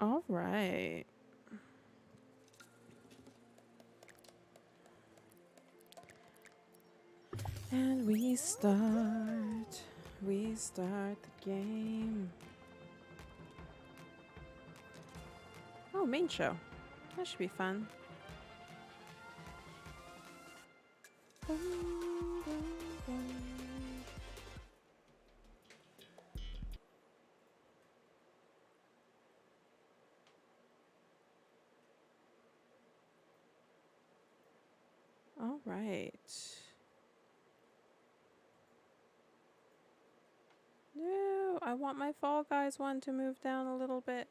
All right. And we start the game. Oh, main show. That should be fun. All right. No, I want my Fall Guys one to move down a little bit.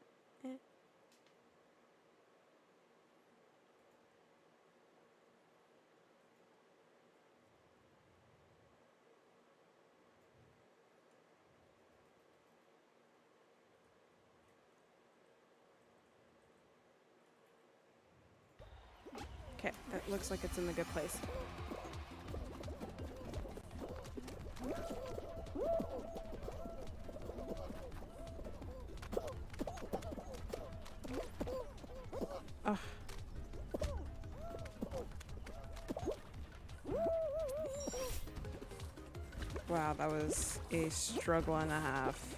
Okay, that looks like it's in the good place. Ugh. Wow, that was a struggle and a half.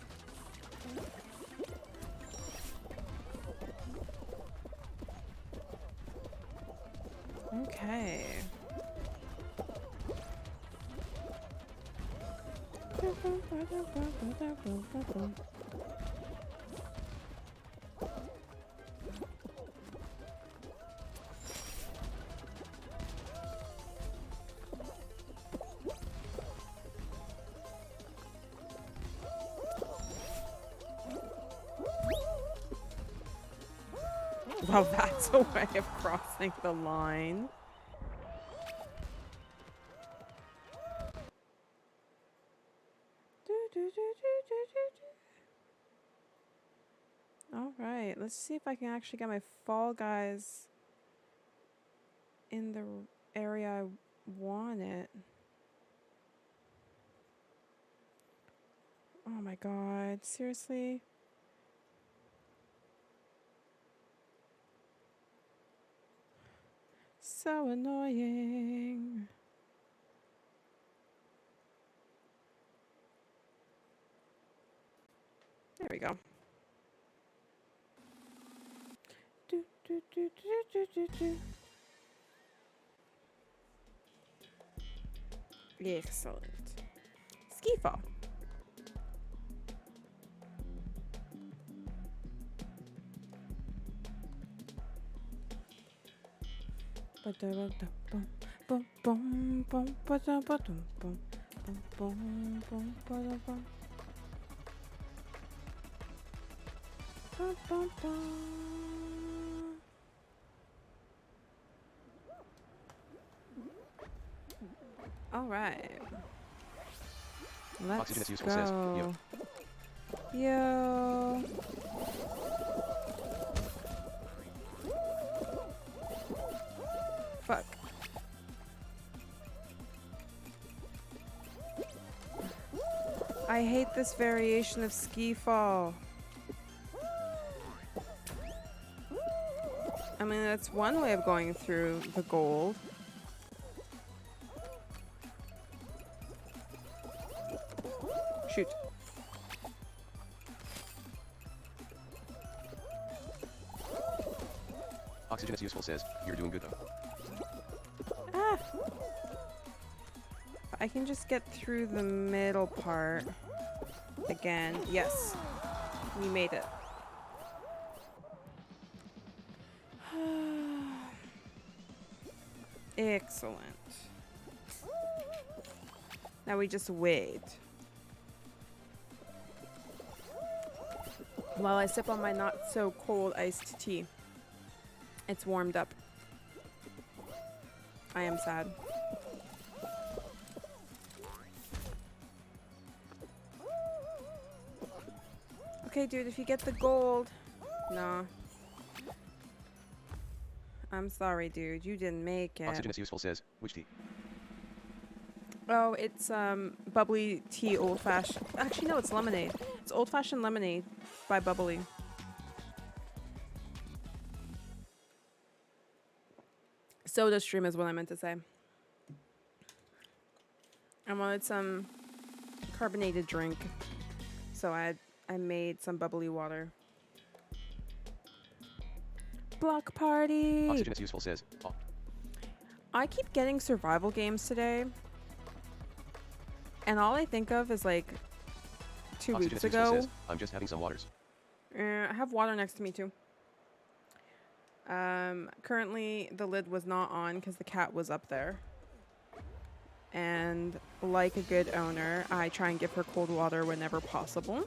Okay. Well, that's a way of crossing the line. All right, let's see if I can actually get my Fall Guys in the area I want it. Oh my god, seriously? So annoying. There we go. Excellent. Ski fall. All right. Let's Oxygen is useful, go. says. Yo. Yo. Fuck. I hate this variation of ski fall. I mean, that's one way of going through the gold. Shoot. Oxygen is useful, says. You're doing good though. Ah! I can just get through the middle part again. Yes. We made it. Excellent. Now we just wait. While I sip on my not so cold iced tea. It's warmed up. I am sad. Okay, dude, if you get the gold. Nah. I'm sorry, dude. You didn't make it. Oxygen is useful, says. Which tea? Oh, it's bubbly tea old fashioned. Actually, no, it's lemonade. It's old fashioned lemonade by Bubbly. Soda stream is what I meant to say. I wanted some carbonated drink, so I made some bubbly water. Block party. Oxygen is useful, says. Oh. I keep getting survival games today, and all I think of is like 2 Oxygen weeks is useful, ago. says. I'm just having some waters. I have water next to me too. Currently the lid was not on because the cat was up there. And like a good owner, I try and give her cold water whenever possible.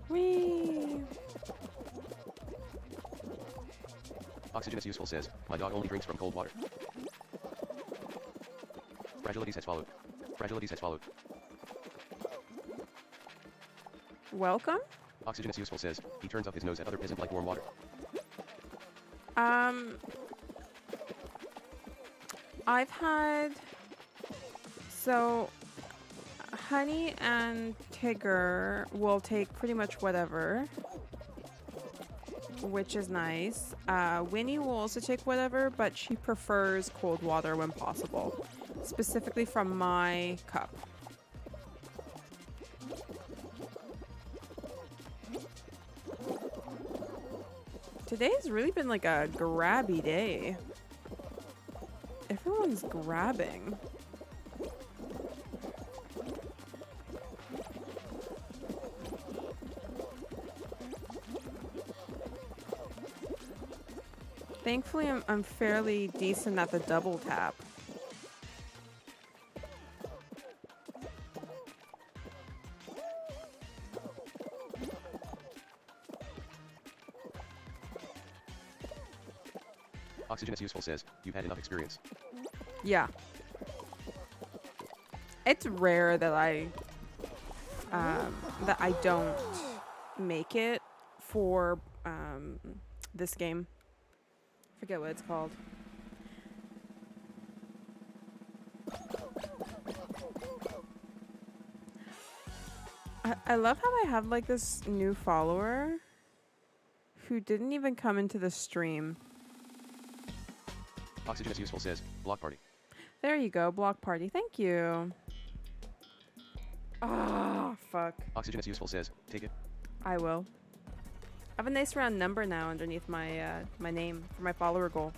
Whee! Oxygen is useful, says. My dog only drinks from cold water. Fragilities has followed. Fragilities has followed. Welcome. Oxygen is useful, says. He turns up his nose at other peasant like warm water. I've had... So, Honey and Tigger will take pretty much whatever, which is nice. Winnie will also take whatever, but she prefers cold water when possible, specifically from my cup. Today's really been like a grabby day. Everyone's grabbing. Thankfully, I'm fairly decent at the double tap. Oxygen is useful, says. You've had enough experience. Yeah. It's rare that I don't make it for this game. Forget what it's called. I love how I have like this new follower who didn't even come into the stream. Oxygen is useful, says. Block party. There you go, block party. Thank you. Ah, fuck. Oxygen is useful, says. Take it. I will. I have a nice round number now underneath my my name for my follower goal.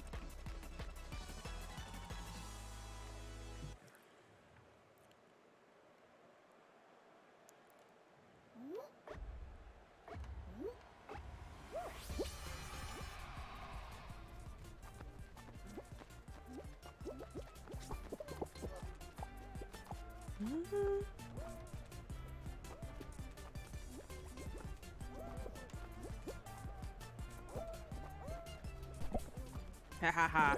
Ha ha ha.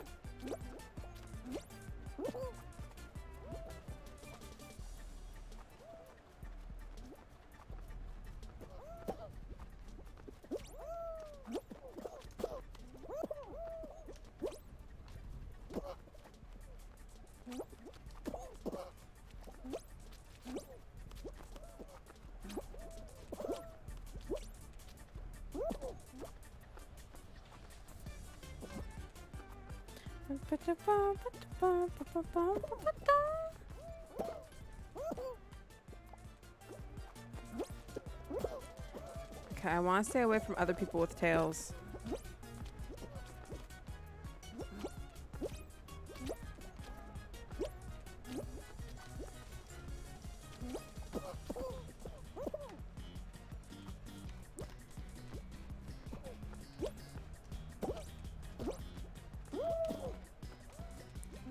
Okay, I want to stay away from other people with tails.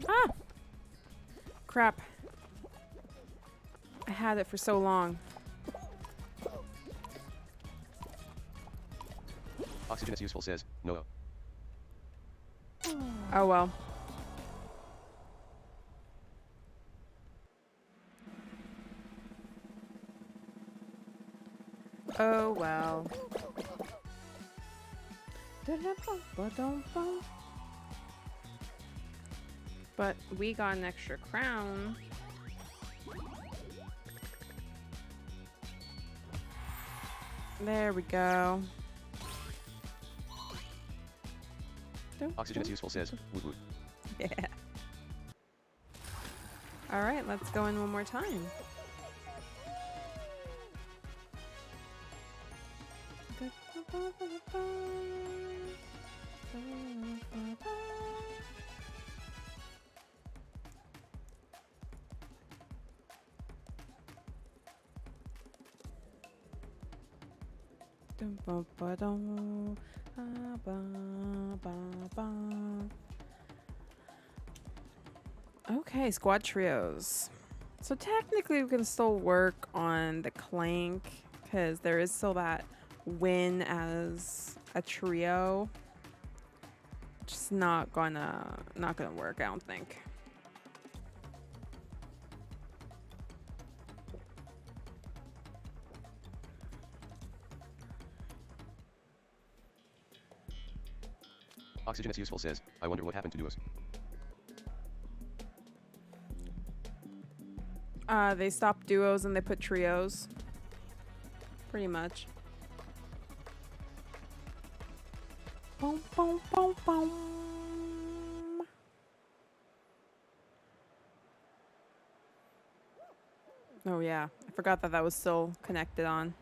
Ah! Crap. I had it for so long. Oxygen is useful, says. No. Oh well. Oh well. But we got an extra crown. There we go. Oxygen is useful, says. Woot woot. Yeah. All right, let's go in one more time. Okay, squad trios. So technically we can still work on the Clank because there is still that win as a trio. Just not gonna work, I don't think. Oxygen is useful, says. I wonder what happened to duos. They stopped duos and they put trios. Pretty much. Boom, boom, boom, boom. Oh yeah, I forgot that that was still connected on.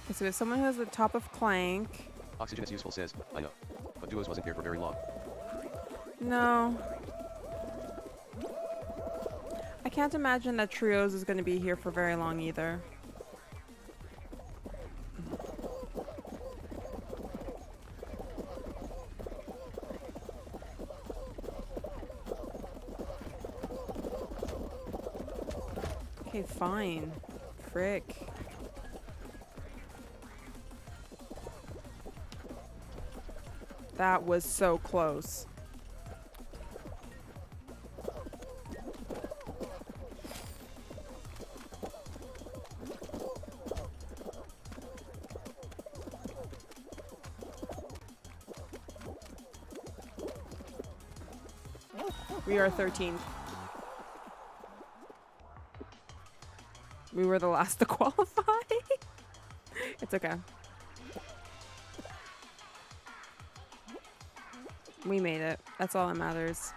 Okay, so if someone who has the top of Clank. Oxygen is useful, says. I know. But duos wasn't here for very long. No. I can't imagine that trios is going to be here for very long either. Okay, fine. Frick. That was so close. We are 13th. We were the last to qualify. It's okay. We made it. That's all that matters.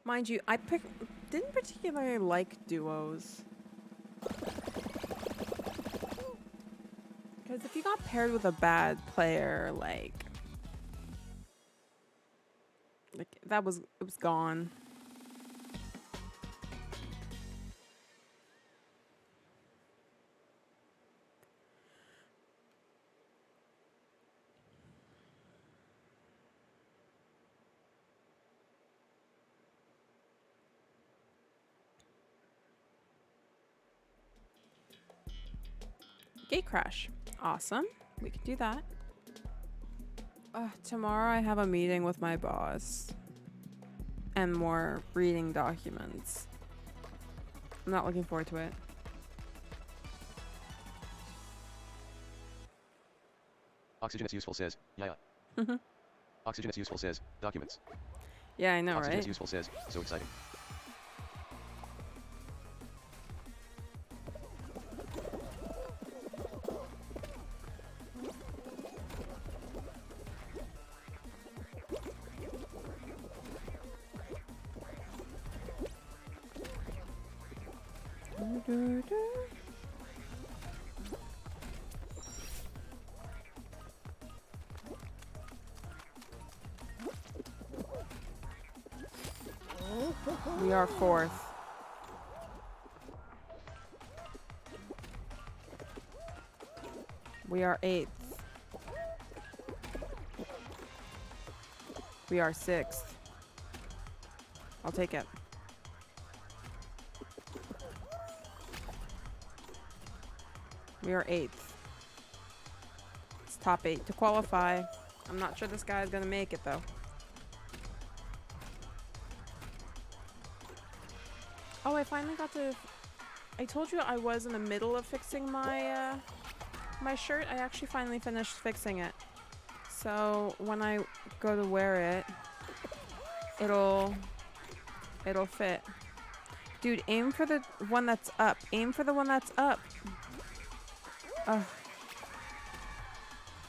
Mind you, didn't particularly like duos. Because if you got paired with a bad player, like it was gone. Gate crash. Awesome. We can do that. Tomorrow I have a meeting with my boss. And more reading documents. I'm not looking forward to it. Oxygen is useful, says. Yeah. Oxygen is useful, says. Documents. Yeah, I know, Oxygen right? is useful, says. So exciting. We are 4th. We are 8th. We are 6th. I'll take it. We are 8th. top 8 to qualify. I'm not sure this guy's gonna make it though. Oh, I finally got to... I told you I was in the middle of fixing my my shirt. I actually finally finished fixing it. So when I go to wear it, it'll fit. Dude, aim for the one that's up. Aim for the one that's up. Ugh.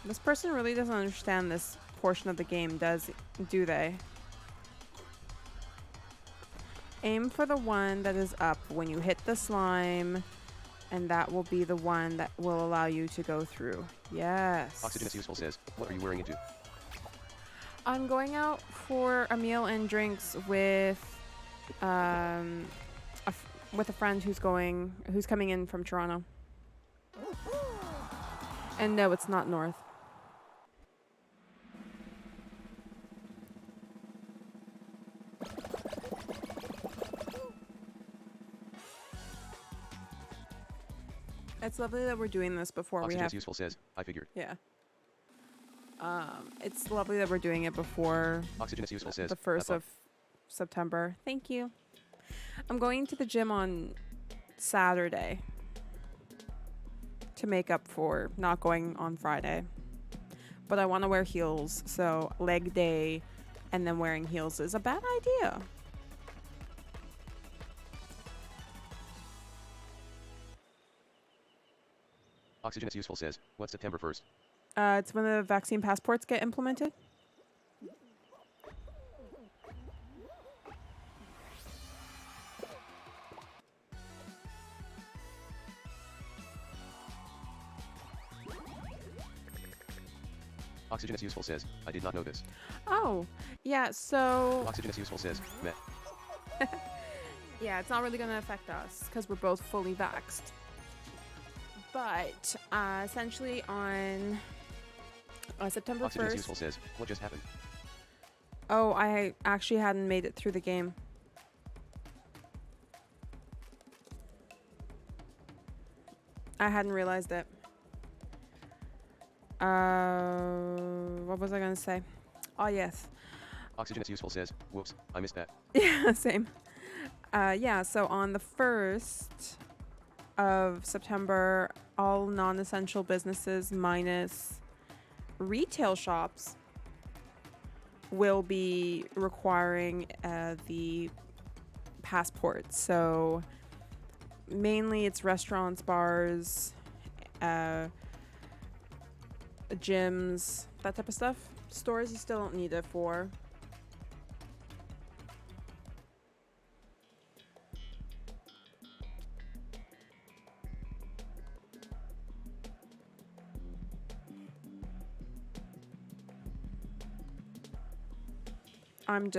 This person really doesn't understand this portion of the game, do they? Aim for the one that is up when you hit the slime, and that will be the one that will allow you to go through. Yes. Oxygenous Useful says, what are you wearing into? I'm going out for a meal and drinks with a friend who's coming in from Toronto. And no, it's not north. It's lovely that we're doing this before we have... Oxygenous Useful says, I figured. Yeah. It's lovely that we're doing it before Oxygenous Useful says, the 1st of September. Thank you. I'm going to the gym on Saturday to make up for not going on Friday. But I want to wear heels, so leg day and then wearing heels is a bad idea. Oxygenous Useful says, what's September 1st? It's when the vaccine passports get implemented. Oxygenous Useful says, I did not know this. Oh, yeah, so... Oxygenous Useful says, meh. Yeah, it's not really going to affect us because we're both fully vaxxed. But essentially on September 1st... Oxygenous Useful says, what just happened? Oh, I actually hadn't made it through the game. I hadn't realized it. What was I going to say? Oh, yes. Oxygenous Useful says, whoops, I missed that. Yeah, same. Yeah, so on the 1st of September, all non-essential businesses minus retail shops will be requiring the passport. So mainly it's restaurants, bars, gyms, that type of stuff. Stores you still don't need it for. I'm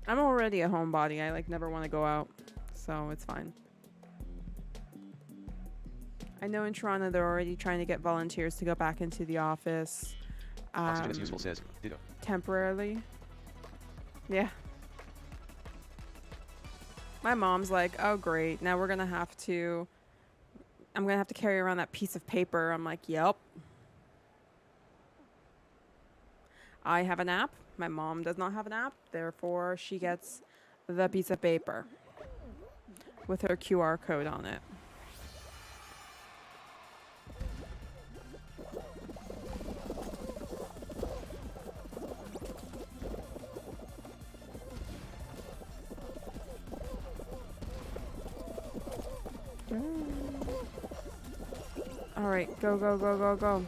already a homebody. I never want to go out, so it's fine. I know in Toronto they're already trying to get volunteers to go back into the office. Oxygenous Useful says, ditto. Temporarily. Yeah. My mom's like, oh great, now I'm gonna have to carry around that piece of paper. I'm like, yep. I have an app. My mom does not have an app, therefore she gets the piece of paper with her QR code on it. All right, go, go, go, go, go.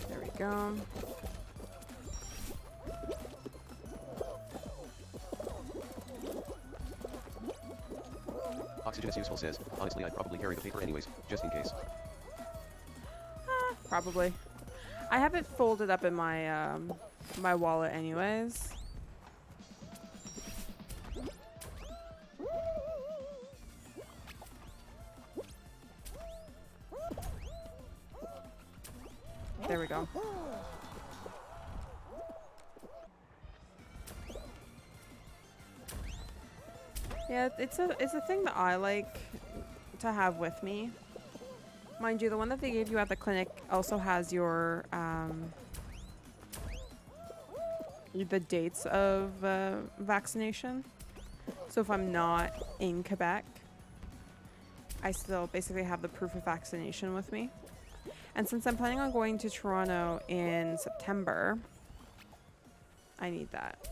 There we go. Oxygenous Useful says, honestly I'd probably carry the paper anyways, just in case. Probably. I have it folded up in my my wallet anyways. There we go. Yeah, it's a thing that I like to have with me. Mind you, the one that they gave you at the clinic also has your the dates of vaccination. So if I'm not in Quebec, I still basically have the proof of vaccination with me. And since I'm planning on going to Toronto in September, I need that.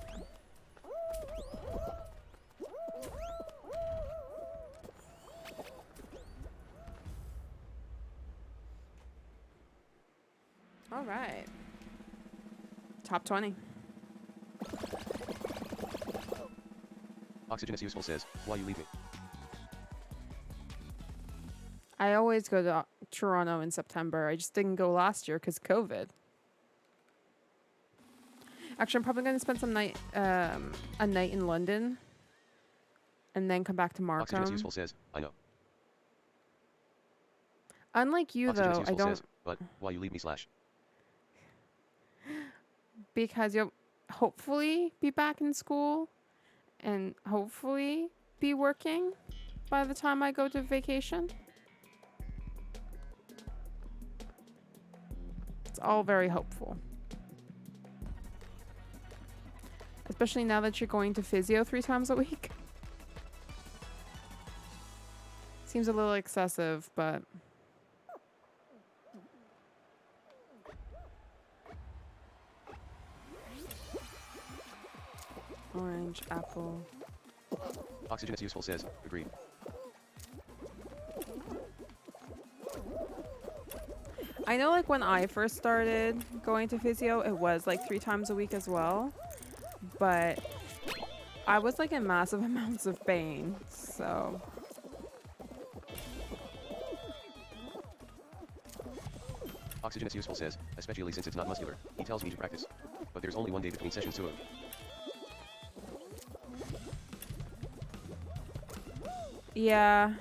All right. Top 20. Oxygen is useful says, why you leave me? I always go to Toronto in September. I just didn't go last year because COVID. Actually, I'm probably going to spend a night in London and then come back to Oxygen is Markham. useful says, I know. Unlike you, Oxygen is though, I useful don't... says, but why you leave me slash. Because you'll hopefully be back in school and hopefully be working by the time I go to vacation. It's all very hopeful. Especially now that you're going to physio 3 times a week. Seems a little excessive, but... Orange, apple. Oxygen is useful says, agreed. I know, like, when I first started going to physio, it was like 3 times a week as well. But I was like in massive amounts of pain, so... Oxygen is useful says, especially since it's not muscular. He tells me to practice. But there's only one day between sessions so... Yeah.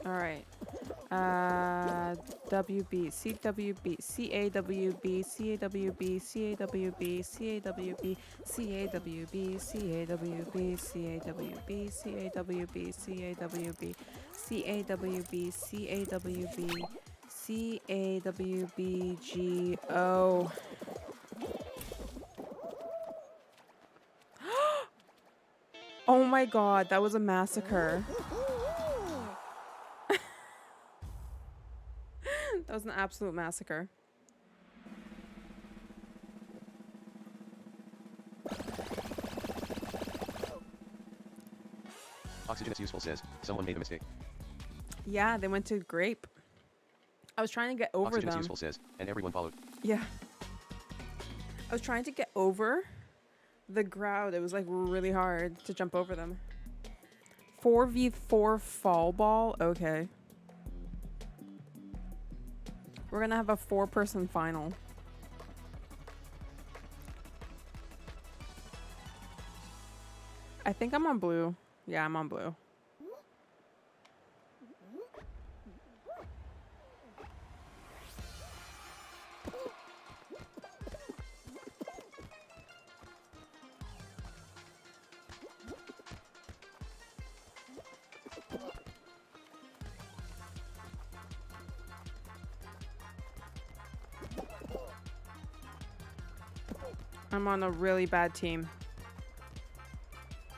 All right. WB, CWB, CAWB, CAWB, CAWB, CAWB, CAWB, CAWB, CAWB, CAWB, CAWB, CAWB, CAWB, CAWBGO. Oh my god, that was a massacre. That was an absolute massacre. Oxygen is useful says, someone made a mistake. Yeah, they went to grape. I was trying to get over Oxygen them. is useful says, and everyone followed. Yeah. I was trying to get over the crowd. It was like really hard to jump over them. 4v4 fall ball? Okay. We're gonna have a 4-person final. I think I'm on blue. Yeah, I'm on blue. I'm on a really bad team.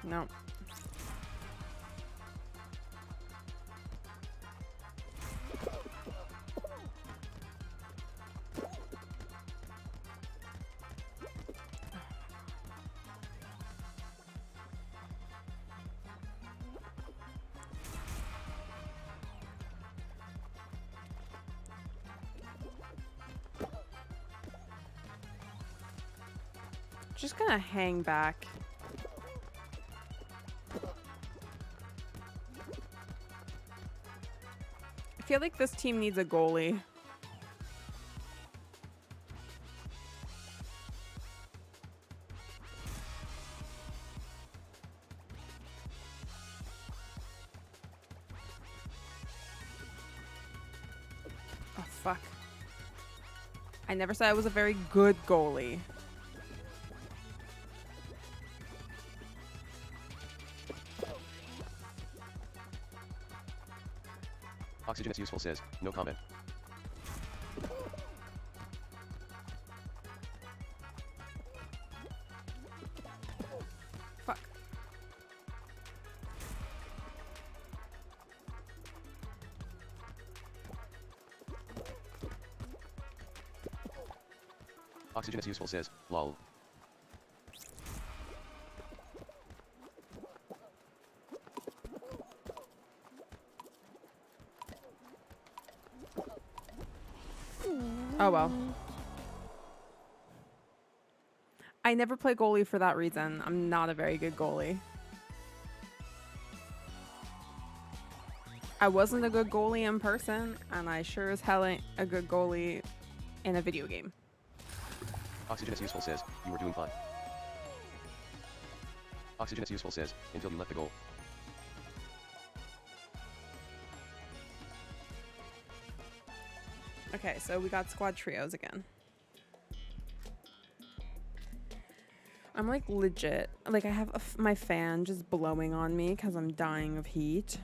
No. Just gonna hang back. I feel like this team needs a goalie. I never said I was a very good goalie. Oxygen is useful says, no comment. Fuck. Oxygen is useful says, lol. Oh well. I never play goalie for that reason. I'm not a very good goalie. I wasn't a good goalie in person, and I sure as hell ain't a good goalie in a video game. Oxygen is useful says, you were doing fine. Oxygen is useful says, until you left the goal. Okay, so we got squad trios again. I'm like legit, like I have my fan just blowing on me because I'm dying of heat.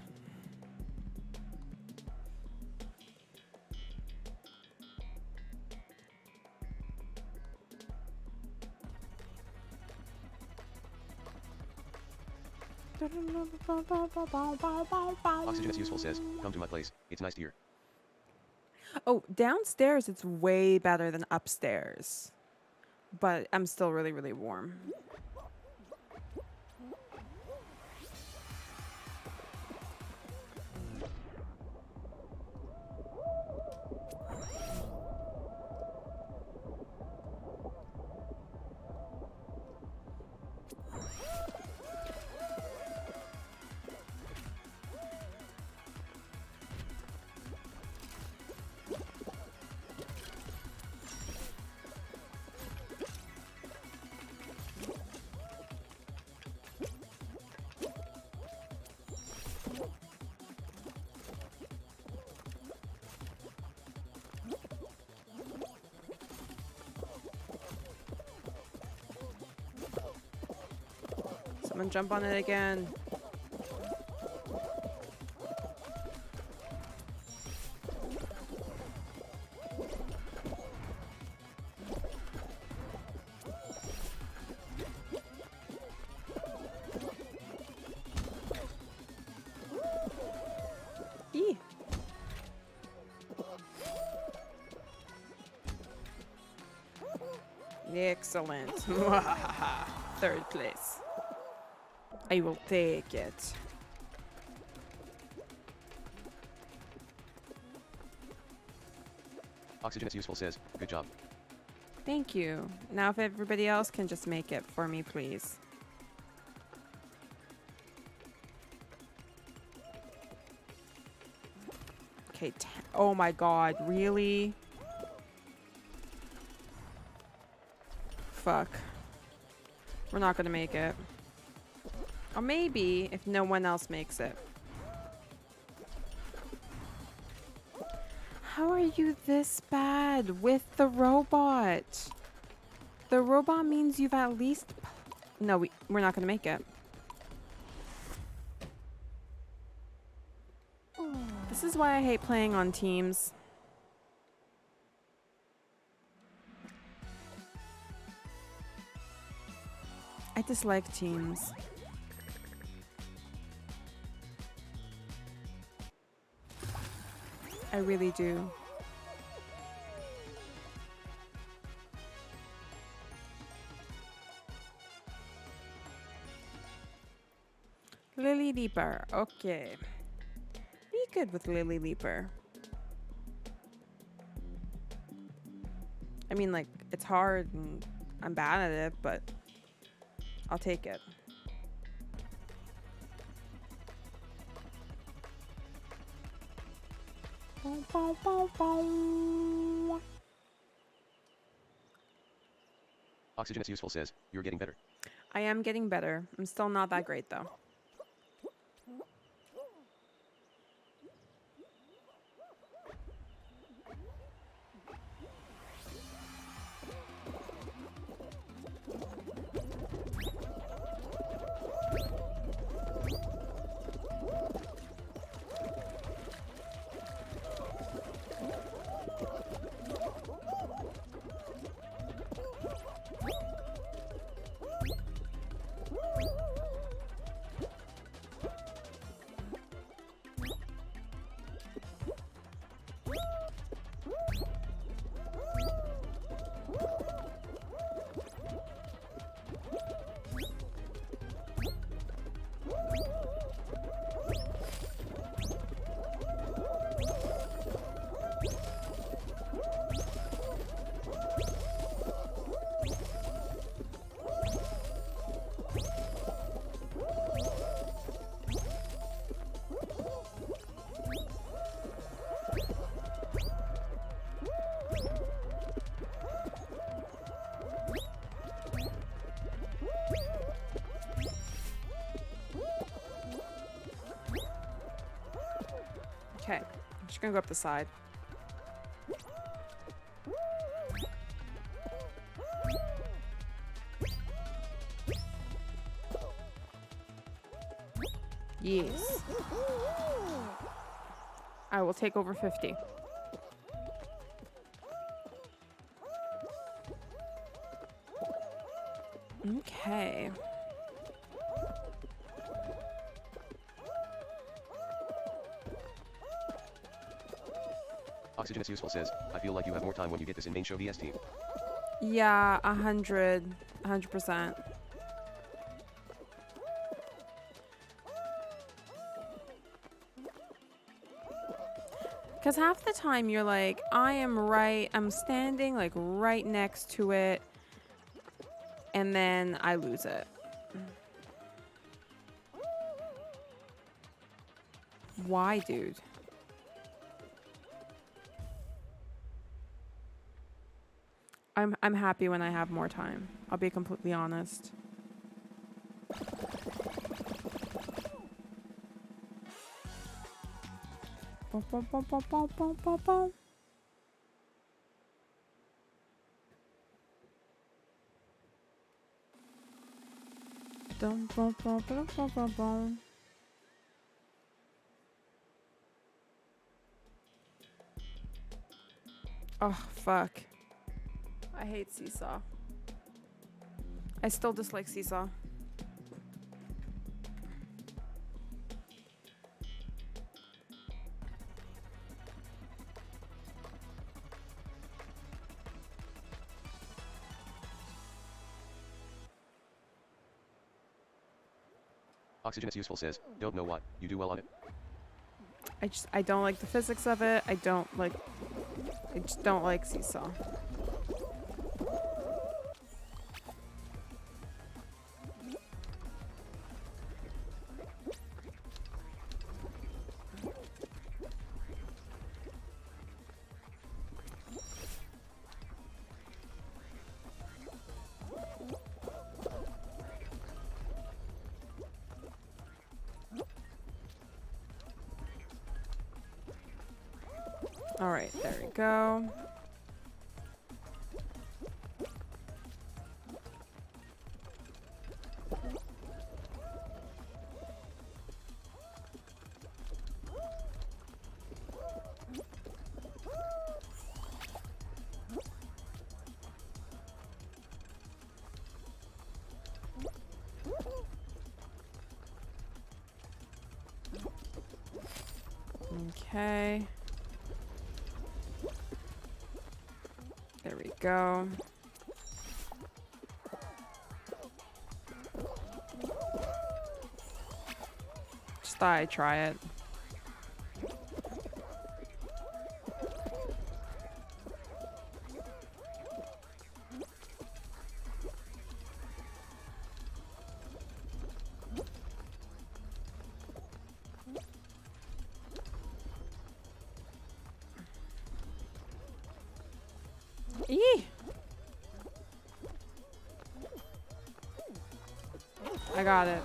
Oxygen is useful says, come to my place, it's nice here. Oh, downstairs it's way better than upstairs. But I'm still really, really warm. Someone jump on it again. Eee. Excellent. Third place. I will take it. Oxygen is useful says, good job. Thank you. Now if everybody else can just make it for me, please. Okay, oh my god, really? Fuck. We're not gonna make it. Or maybe if no one else makes it. How are you this bad with the robot? The robot means you've at least... No, we're not gonna make it. This is why I hate playing on teams. I dislike teams. I really do. Lily Leaper, okay. Be good with Lily Leaper. I mean, like, it's hard and I'm bad at it, but I'll take it. Oxygen is useful says, you're getting better. I am getting better. I'm still not that great, though. Just gonna go up the side. Yes. I will take over 50. Okay. Oxygen is useful says, I feel like you have more time when you get this in main show VS team. Yeah, 100%. Because half the time you're like, I'm standing like right next to it, and then I lose it. Why, dude? I'm happy when I have more time. I'll be completely honest. Bum, bum, bum, bum, bum, bum, bum, bum. Dum, bum, bum, bum, bum, bum, bum. Oh, fuck. I hate Seesaw. I still dislike Seesaw. Oxygen is useful says, don't know what, you do well on it? I don't like the physics of it. I just don't like Seesaw. All right, there we go. Okay. There we go. Just thought I'd try it. Eee! I got it.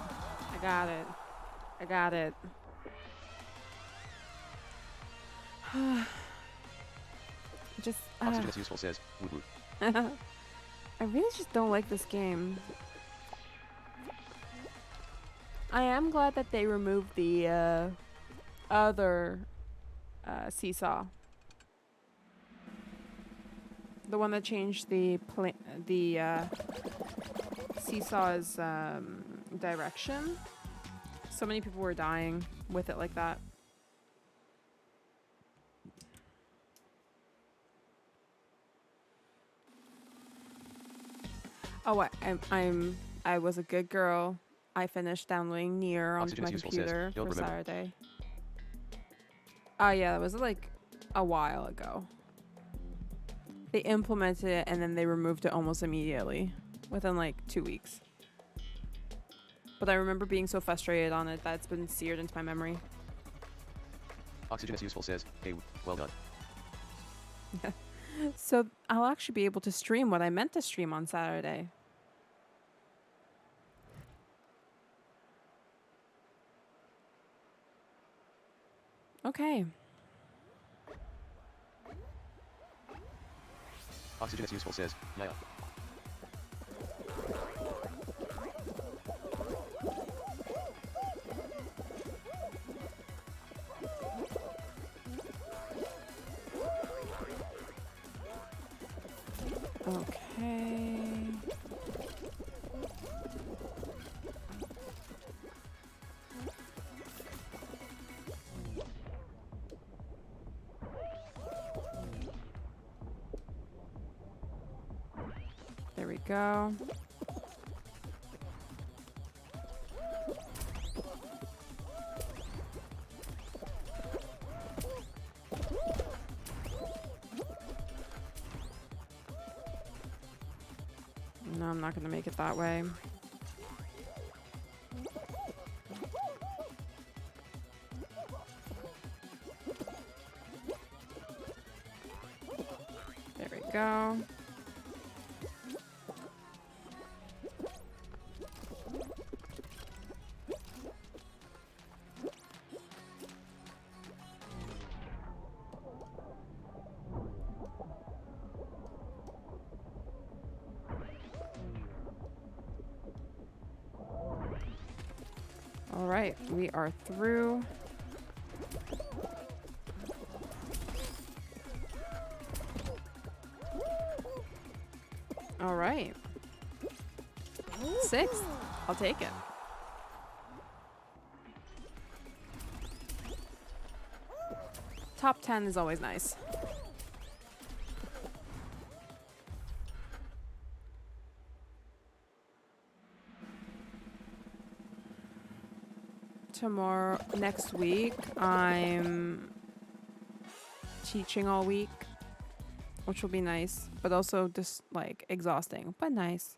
I got it. I got it. Just, Oxygen is useful says, woot woot. I really just don't like this game. I am glad that they removed the other seesaw. The one that changed the seesaw's direction. So many people were dying with it like that. Oh, I was a good girl. I finished downloading Nier onto Oxygen my is useful computer says, don't for remember. Saturday. Oh yeah, that was like a while ago. They implemented it and then they removed it almost immediately, within like 2 weeks. But I remember being so frustrated on it that it's been seared into my memory. Oxygen is useful says, hey, well done. So I'll actually be able to stream what I meant to stream on Saturday. Okay. Oxygen is useful, says. Yeah. Okay. There we go. No, I'm not going to make it that way. There we go. All right, we are through. All right. 6th. I'll take it. Top 10 is always nice. Tomorrow, next week, I'm teaching all week, which will be nice, but also just like exhausting, but nice.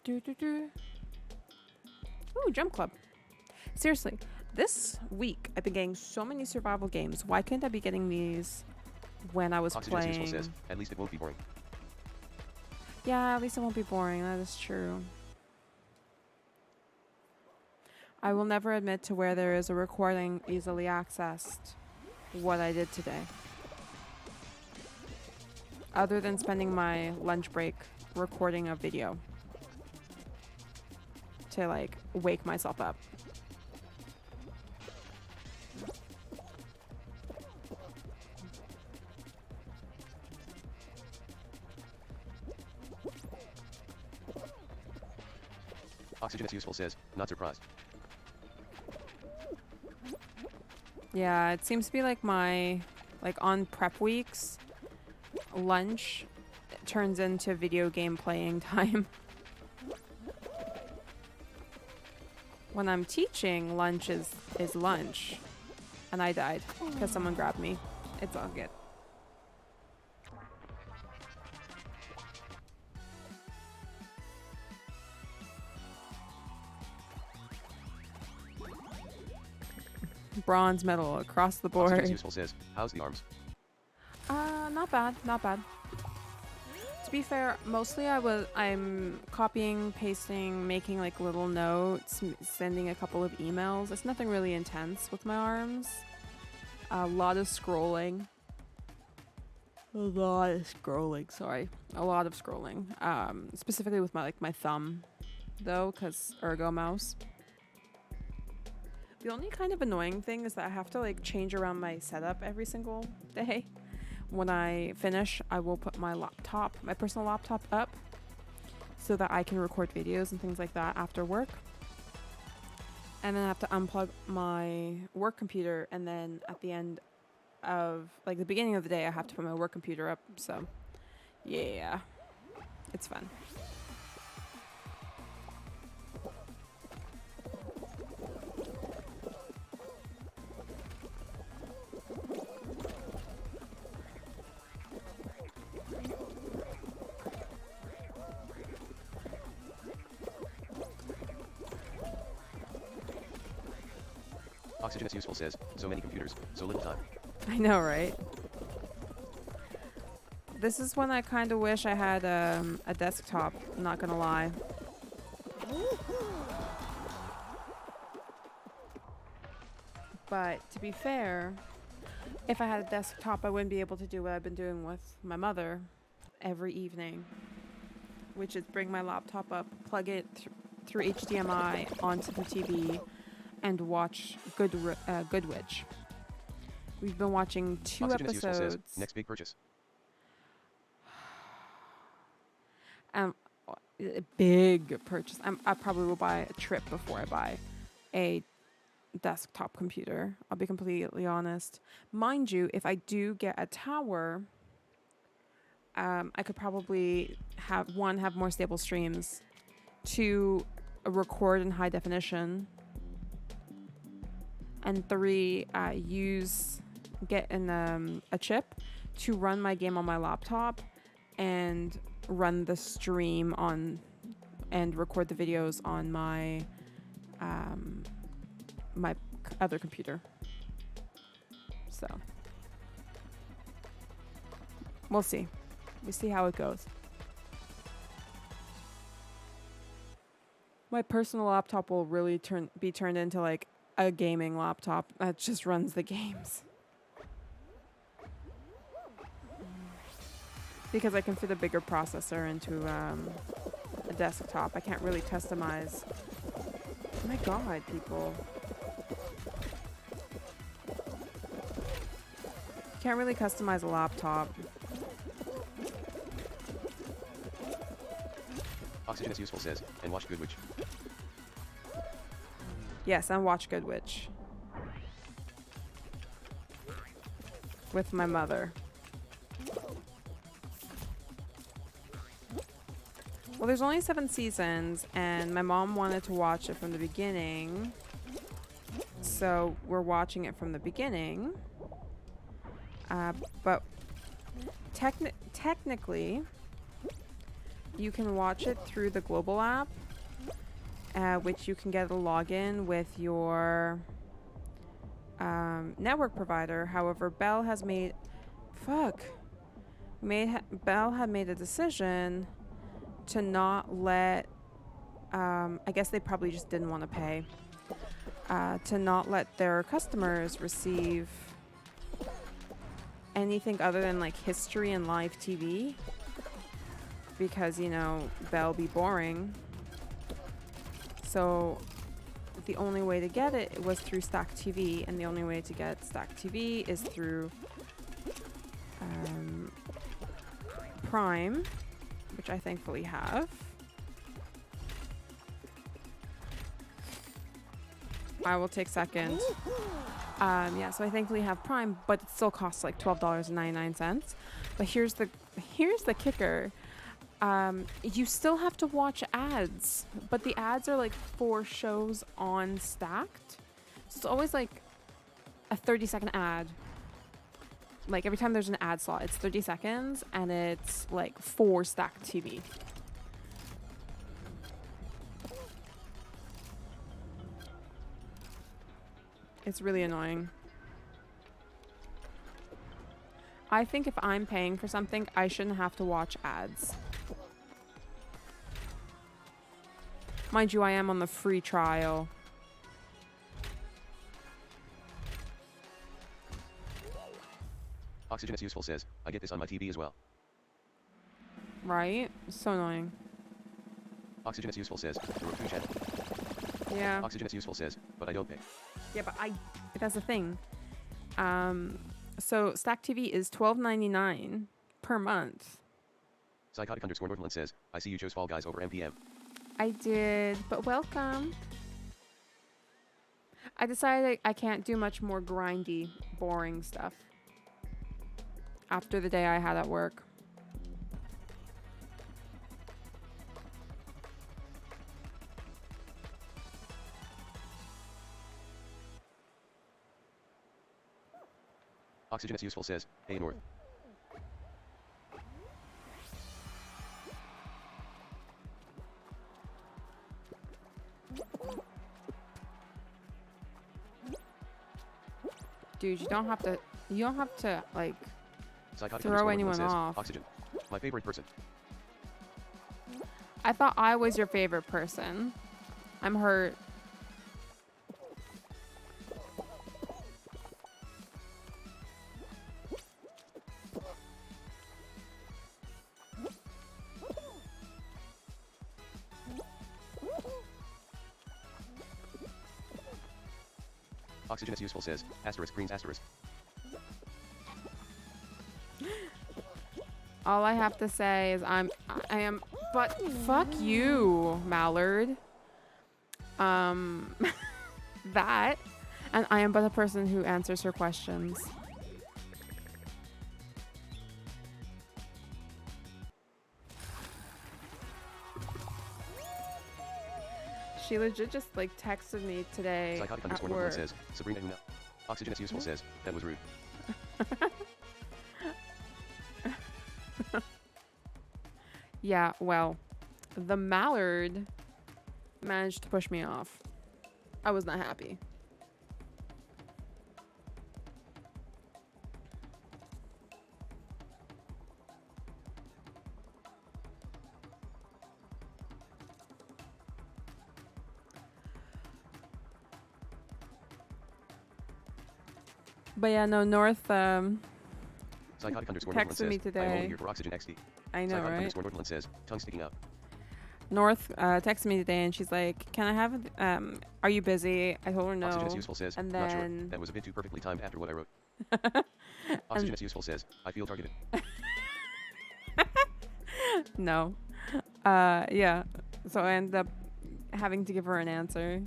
Ooh, jump club. Seriously, this week I've been getting so many survival games. Why couldn't I be getting these when I was Oxygen is useful, playing? says. At least it won't be boring. Yeah, at least it won't be boring. That is true. I will never admit to where there is a recording easily accessed what I did today. Other than spending my lunch break recording a video to like wake myself up. Oxygen is useful, says. Not surprised. Yeah, it seems to be like my, like on prep weeks, lunch turns into video game playing time. When I'm teaching, lunch is lunch. And I died because someone grabbed me. It's all good. Bronze medal across the Oxygen is board. useful, says. How's the arms? Not bad, not bad. To be fair, mostly I'm copying, pasting, making like little notes, sending a couple of emails. It's nothing really intense with my arms. A lot of scrolling. Sorry. A lot of scrolling. Specifically with my thumb though, cuz ergo mouse. The only kind of annoying thing is that I have to like change around my setup every single day. When I finish, I will put my laptop, my personal laptop up so that I can record videos and things like that after work. And then I have to unplug my work computer, and then at the end of like the beginning of the day I have to put my work computer up. So yeah, it's fun. Oxygen is useful, says. So many computers, so little time. I know, right? This is when I kind of wish I had a desktop, not gonna lie. But to be fair, if I had a desktop, I wouldn't be able to do what I've been doing with my mother every evening, which is bring my laptop up, plug it through HDMI onto the TV, and watch Good Witch. We've been watching 2 Oxygen is useful, says. episodes. Next big purchase. A big purchase. I probably will buy a trip before I buy a desktop computer. I'll be completely honest. Mind you, if I do get a tower, I could probably have more stable streams, 2, record in high definition, and 3, get a chip to run my game on my laptop and run the stream on and record the videos on my my other computer. So we'll see. We see how it goes. My personal laptop will really be turned into like a gaming laptop that just runs the games. Because I can fit a bigger processor into a desktop. I can't really customize. Oh my god, people. Can't really customize a laptop. Oxygen is useful, says. And watch Good Witch. Yes, and watch Good Witch. With my mother. Well, there's only 7 seasons, and my mom wanted to watch it from the beginning. So we're watching it from the beginning. But technically, you can watch it through the global app, which you can get a login with your network provider. However, Bell had made a decision to not let, I guess they probably just didn't want to pay, to not let their customers receive anything other than like history and live TV, because, you know, Bell be boring. So the only way to get it was through Stack TV, and the only way to get Stack TV is through Prime, which I thankfully have. I will take second. Yeah, so I thankfully have Prime, but it still costs like $12.99. But here's the kicker. You still have to watch ads, but the ads are like for shows on Stacked. So it's always like a 30-second ad. Like every time there's an ad slot, it's 30 seconds, and it's like for Stacked TV. It's really annoying. I think if I'm paying for something, I shouldn't have to watch ads. Mind you, I am on the free trial. Oxygen is useful, says. I get this on my TV as well. Right? So annoying. Oxygen is useful, says. The Roku channel. Yeah. Oxygen is useful, says. But I don't pay. Yeah, but that's the thing. So Stack TV is $12.99 per month. Psychotic_Northland says, I see you chose Fall Guys over MPM. I did, but welcome. I decided I can't do much more grindy, boring stuff after the day I had at work. Oxygen is useful, says. Hey, North. Dude, you don't have to like Psychotic throw anyone says, off. Oxygen. My favorite person. I thought I was your favorite person. I'm hurt. Oxygen is useful says, asterisk greens asterisk. All I have to say is I am, but fuck you, Mallard. That, and I am but a person who answers her questions. She legit just like texted me today Psychotic at underscore work. Northland says, Sabrina who now. Oxygen is useful says, that was rude. Yeah, well, the Mallard managed to push me off. I was not happy. But yeah, no, North Psychotic underscore texted Northland says, me I'm today. only here for Oxygen XD. I know, Psychotic right? underscore Northland says, tongue sticking out. North texted me today and she's like, "Can I have? Are you busy?" I told her no. Oxygen is useful says, And not sure. then That was a bit too perfectly timed after what I wrote. and Oxygen is useful says, I feel targeted. no, yeah. So I ended up having to give her an answer.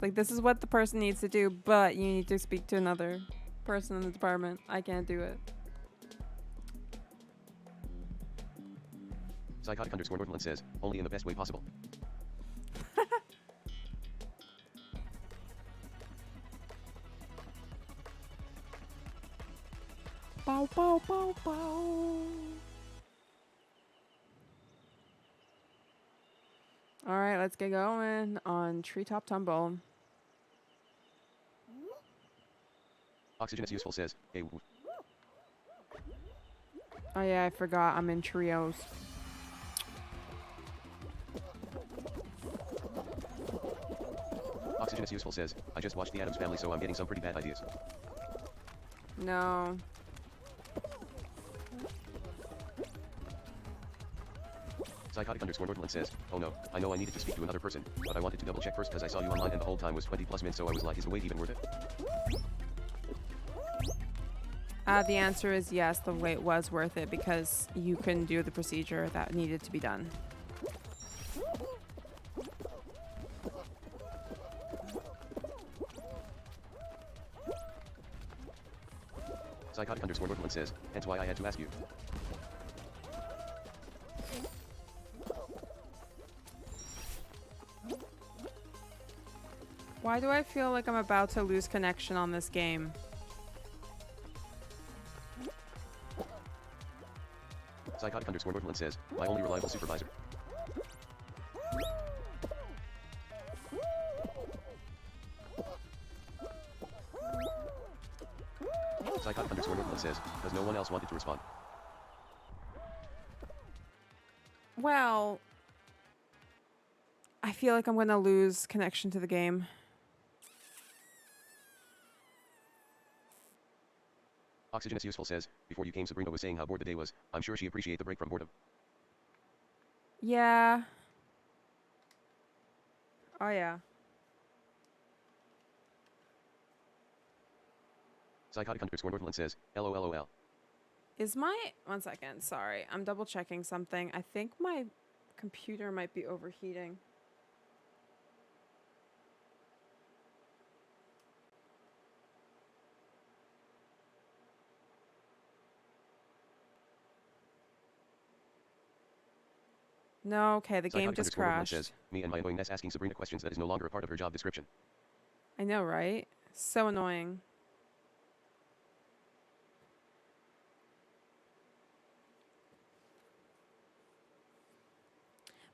Like, this is what the person needs to do, but you need to speak to another person in the department. I can't do it. Psychotic underscore Northland says, only in the best way possible. Bow, bow, bow, bow. All right, let's get going on Treetop Tumble. Oxygen is useful says, hey woo. Oh yeah, I forgot I'm in trios. Oxygen is useful says, I just watched the Addams Family so I'm getting some pretty bad ideas. No. Psychotic underscore Northland says, oh no, I know I needed to speak to another person, but I wanted to double check first because I saw you online and the whole time was 20 plus minutes so I was like, is the wait even worth it? The answer is yes, the wait was worth it because you couldn't do the procedure that needed to be done. Psychotic underscore Northland says, hence why I had to ask you. Why do I feel like I'm about to lose connection on this game? Psychotic underscore Northland says, my only reliable supervisor. Psychotic underscore Northland says, because no one else wanted to respond. Well, I feel like I'm gonna lose connection to the game. Oxygen is useful says, before you came Sabrina was saying how bored the day was, I'm sure she appreciate the break from boredom. Yeah. Oh yeah. Psychotic underscore Northland says, LOLOL. Is my... One second, sorry. I'm double checking something. I think my computer might be overheating. No, okay, the game Psychotic just underscore Northland crashed. says, me and my annoyingness asking Sabrina questions that is no longer a part of her job description. I know, right? So annoying.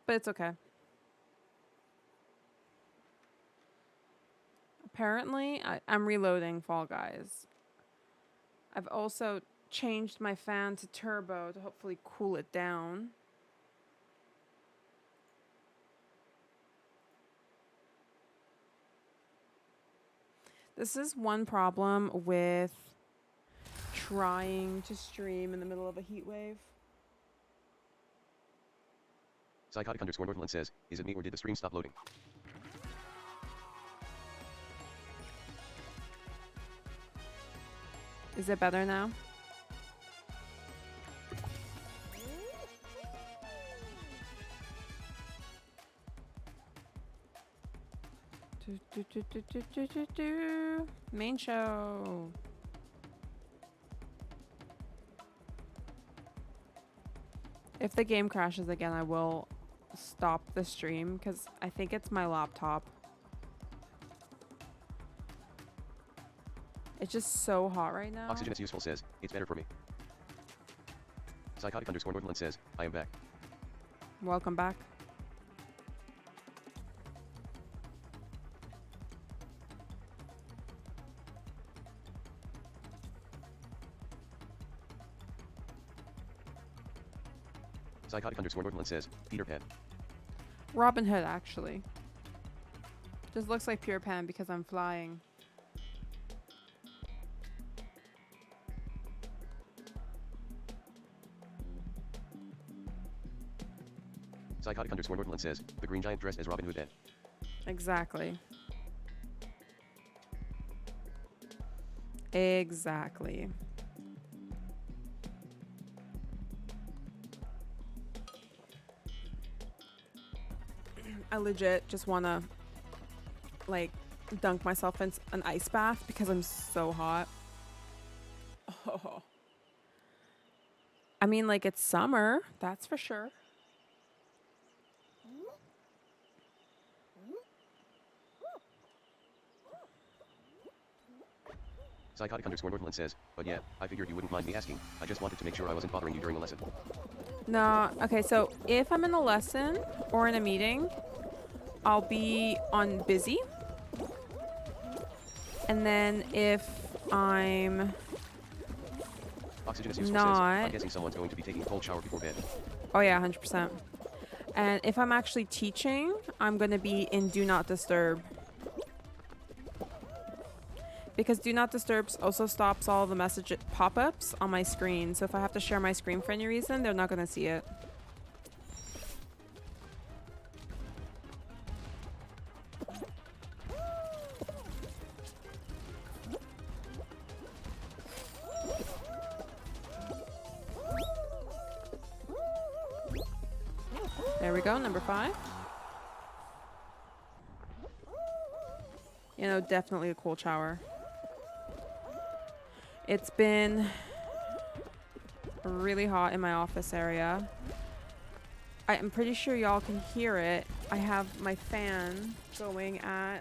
But it's okay. Apparently, I'm reloading Fall Guys. I've also changed my fan to turbo to hopefully cool it down. This is one problem with trying to stream in the middle of a heat wave. Psychotic underscore Northland says, is it me or did the stream stop loading? Is it better now? Main show. If the game crashes again, I will stop the stream because I think it's my laptop. It's just so hot right now. Oxygen is useful says, it's better for me. Psychotic _ Northland says, I am back. Welcome back. Psychotic _ Northland says, Peter Pan. Robin Hood, actually. Just looks like Pure Pan because I'm flying. Psychotic _ Northland says, the Green Giant dressed as Robin Hood then. Exactly. Exactly. I legit just want to, like, dunk myself in an ice bath because I'm so hot. Oh. I mean, like, it's summer, that's for sure. Psychotic _ Northland says, but yeah, I figured you wouldn't mind me asking. I just wanted to make sure I wasn't bothering you during the lesson. No, okay, so if I'm in a lesson or in a meeting, I'll be on busy. And then if I'm Oxygen is useful not, says, I'm guessing someone's going to be taking a cold shower before bed. oh yeah, 100%. And if I'm actually teaching, I'm going to be in Do Not Disturb. Because Do Not Disturb also stops all the message pop-ups on my screen. So if I have to share my screen for any reason, they're not going to see it. There we go, number 5. You know, definitely a cold shower. It's been really hot in my office area. I'm pretty sure y'all can hear it. I have my fan going at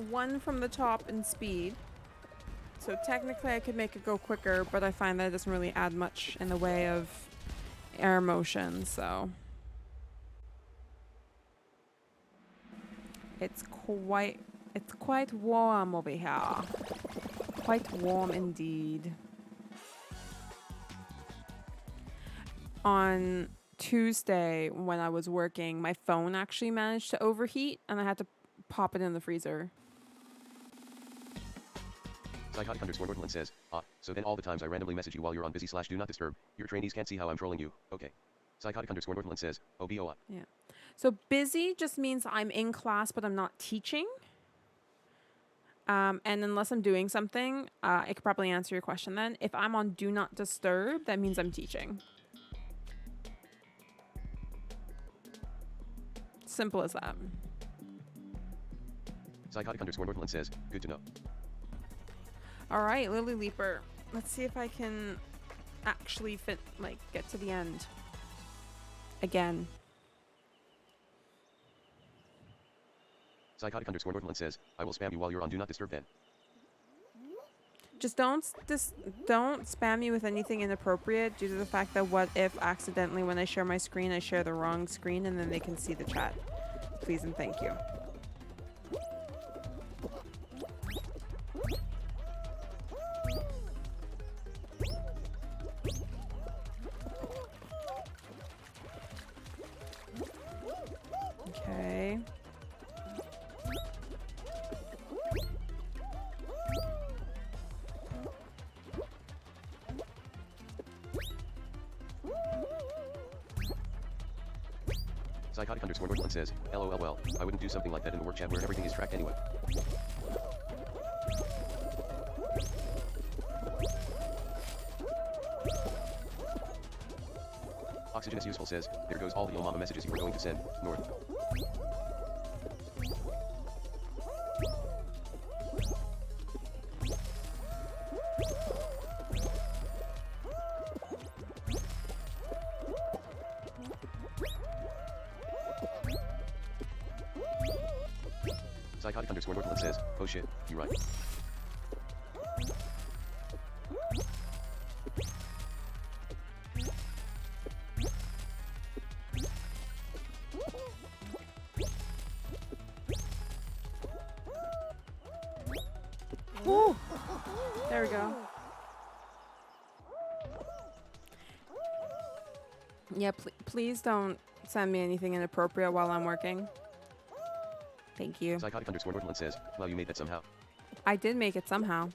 1 from the top in speed. So technically I could make it go quicker, but I find that it doesn't really add much in the way of air motion, so. It's quite warm over here. Quite warm indeed. On Tuesday, when I was working, my phone actually managed to overheat, and I had to pop it in the freezer. Psychotic _ Northland says, so then all the times I randomly message you while you're on busy / do not disturb, your trainees can't see how I'm trolling you. Okay. Psychotic _ Northland says, OBO. Yeah. So busy just means I'm in class, but I'm not teaching. And unless I'm doing something, I could probably answer your question then. If I'm on Do Not Disturb, that means I'm teaching. Simple as that. Psychotic _ Northland says, good to know. All right, Lily Leaper. Let's see if I can actually get to the end. Again. Psychotic _ Northland says, I will spam you while you're on Do Not Disturb then. Just don't spam me with anything inappropriate due to the fact that what if accidentally when I share my screen, I share the wrong screen and then they can see the chat. Please and thank you. Okay. Psychotic _ Northland says, LOL well, I wouldn't do something like that in the work chat where everything is tracked anyway. Oxygenous Useful says, there goes all the Yo Mama messages you were going to send, North. Psychotic underscore Northland says, oh shit, you right. Woo! There we go. Yeah, please don't send me anything inappropriate while I'm working. Thank you. Psychotic underscore Northland says, wow, you made that somehow. I did make it somehow.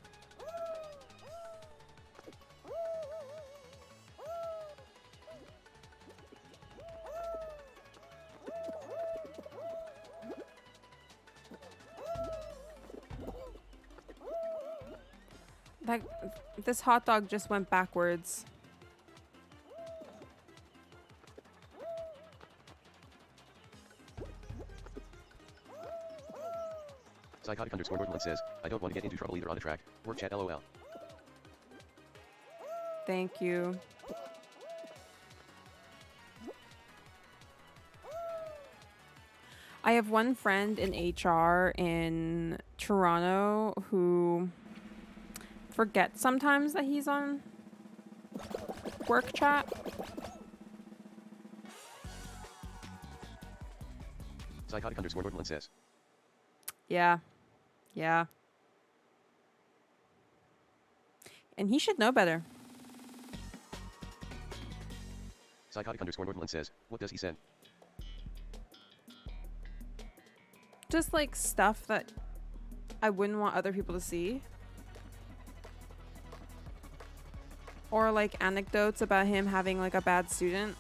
Like, this hot dog just went backwards. Psychotic underscore Northland says, I don't want to get into trouble either on the track. Work chat LOL. Thank you. I have one friend in HR in Toronto who forgets sometimes that he's on work chat. Psychotic underscore Northland says. Yeah. Yeah. And he should know better. Psychotic underscore Northland says, what does he send? Just like stuff that I wouldn't want other people to see. Or like anecdotes about him having like a bad student.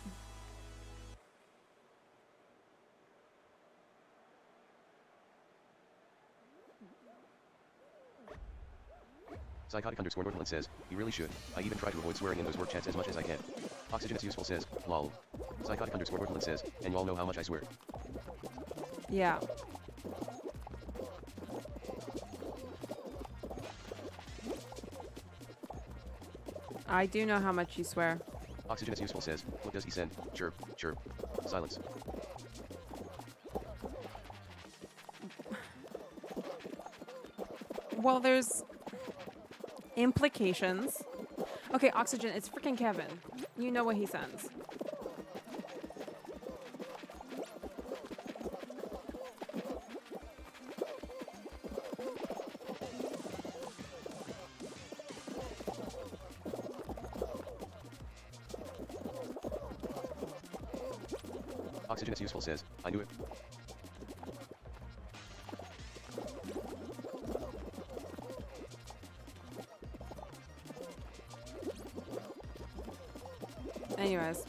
Psychotic underscore Northland says, he really should. I even try to avoid swearing in those work chats as much as I can. Oxygenous Useful says, lol. Psychotic underscore Northland says, and you all know how much I swear. Yeah. I do know how much you swear. Oxygenous Useful says, what does he send? Chirp, chirp. Silence. Well, there's implications. Okay, Oxygen, it's freaking Kevin. You know what he sends. Oxygenous Useful says, I knew it. Anyways.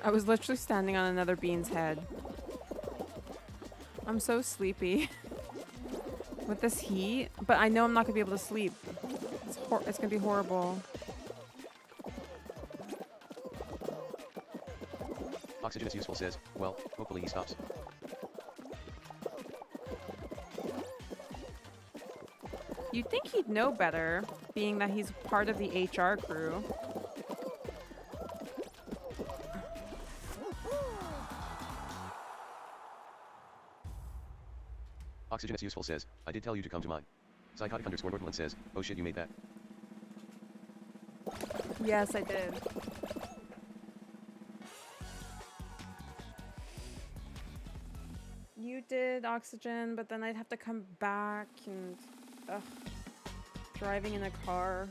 I was literally standing on another bean's head. I'm so sleepy with this heat, but I know I'm not gonna be able to sleep. It's gonna be horrible. Oxygenous Useful says, well, hopefully he stops. You'd think he'd know better, being that he's part of the HR crew. Oxygenous Useful says, I did tell you to come to mine. Psychotic underscore Northland says, oh shit, you made that. Yes, I did. You did, Oxygen, but then I'd have to come back and... Ugh. Driving in a car.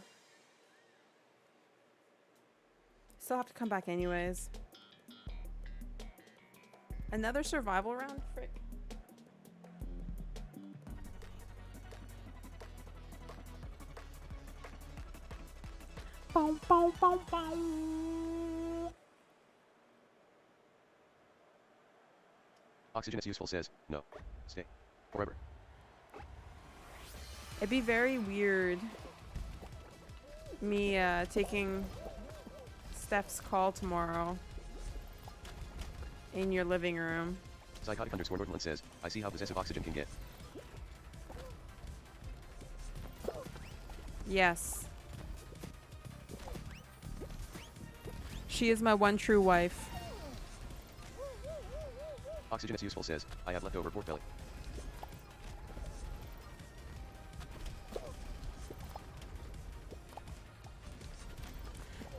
Still have to come back anyways. Another survival round? Frick. Boom, boom, boom, boom. Oxygen is useful says, no. Stay. Forever. It'd be very weird me taking Steph's call tomorrow in your living room. Psychotic underscore Northland says, I see how possessive oxygen can get. Yes. She is my one true wife. Oxygen is useful says, I have leftover pork belly.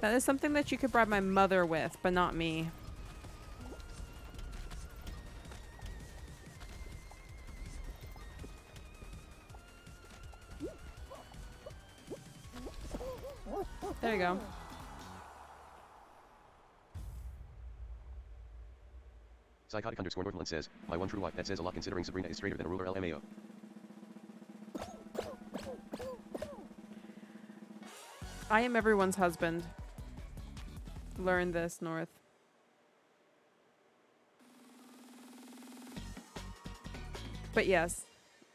That is something that you could bribe my mother with, but not me. There you go. Psychotic underscore Northland says, my one true wife. That says a lot considering Sabrina is straighter than a ruler LMAO. I am everyone's husband. Learn this, North. But yes.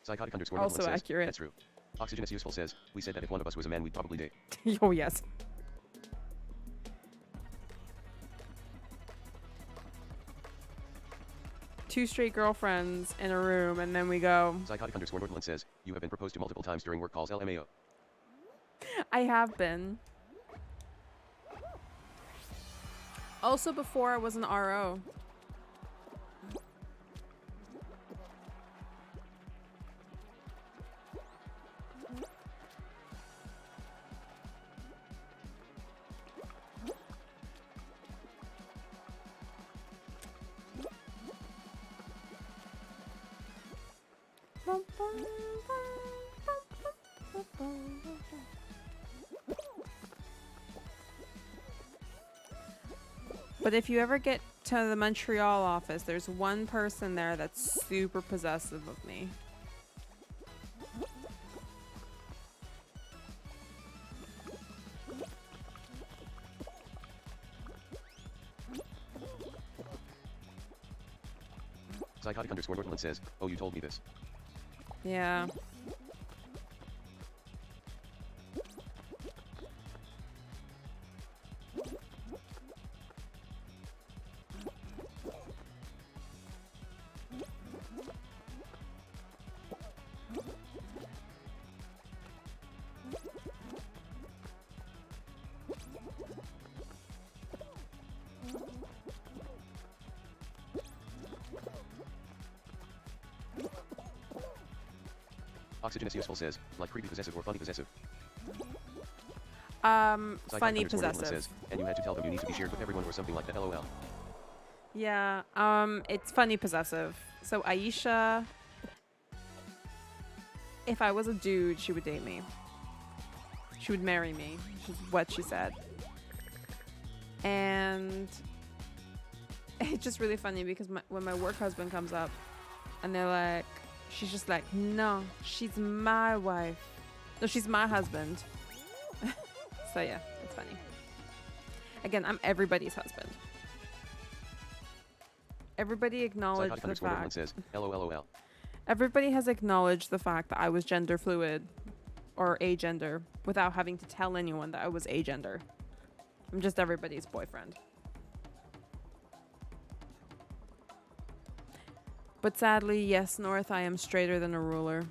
Psychotic underscore Also Northland says, accurate. that's true. Oxygen is useful says, we said that if one of us was a man we'd probably date. Oh, yes. Two straight girlfriends in a room, and then we go. Psychotic underscore Northland says, you have been proposed to multiple times during work calls LMAO. I have been. Also before I was an RO. But if you ever get to the Montreal office, there's one person there that's super possessive of me. Psychotic underscore Northland says, oh, you told me this. Yeah. Oxygen is useful says, like creepy possessive or funny possessive. Funny Psychotic underscore Northland possessive. says, and you had to tell them you need to be shared with everyone or something like that LOL. Yeah, it's funny possessive. So Aisha, if I was a dude, she would date me. She would marry me, which is what she said. And it's just really funny because when my work husband comes up and they're like, she's just like, no, she's my wife. No, she's my husband. So yeah, it's funny. Again, I'm everybody's husband. Everybody acknowledged Psychotic the underscore Northland fact. says, LOLOL. Everybody has acknowledged the fact that I was gender fluid or agender without having to tell anyone that I was agender. I'm just everybody's boyfriend. But sadly, yes, North, I am straighter than a ruler.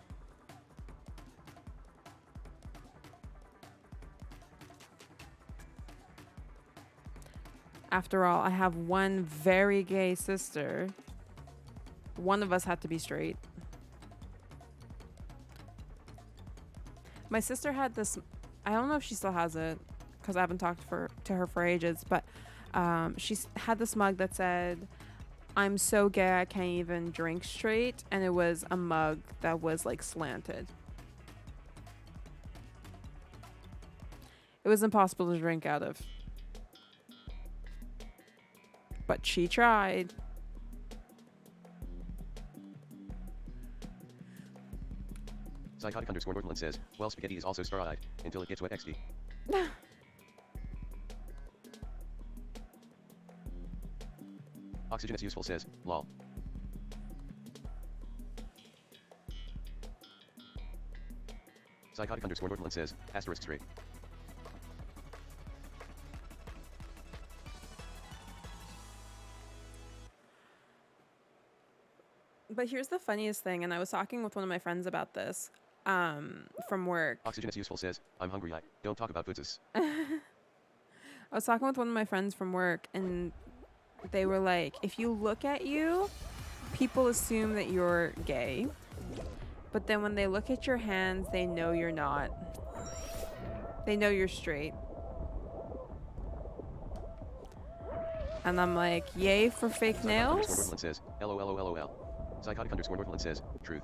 After all, I have one very gay sister. One of us had to be straight. My sister had this, I don't know if she still has it because I haven't talked to her for ages, but she's had this mug that said, I'm so gay I can't even drink straight, and it was a mug that was like slanted. It was impossible to drink out of. But she tried. Psychotic underscore Northland says, well, spaghetti is also star-eyed, until it gets wet XD. Oxygen is useful says, lol. Psychotic underscore Northland says, asterisk straight. But here's the funniest thing, and I was talking with one of my friends about this from work. Oxygen is useful says, I'm hungry. I don't talk about foods. I was talking with one of my friends from work, and they were like, if you look at you, people assume that you're gay. But then when they look at your hands, they know you're not. They know you're straight. And I'm like, yay for fake Psychotic nails? underscore Northland says, LOLOLOL. Psychotic underscore Northland says, truth.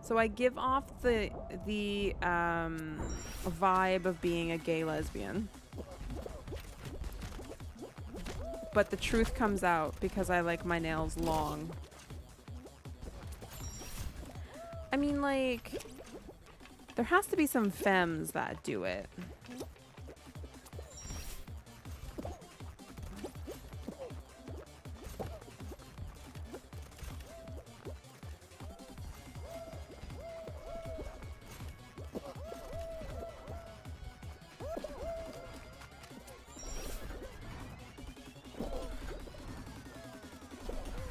So I give off the vibe of being a gay lesbian. But the truth comes out because I like my nails long. I mean, like, there has to be some femmes that do it.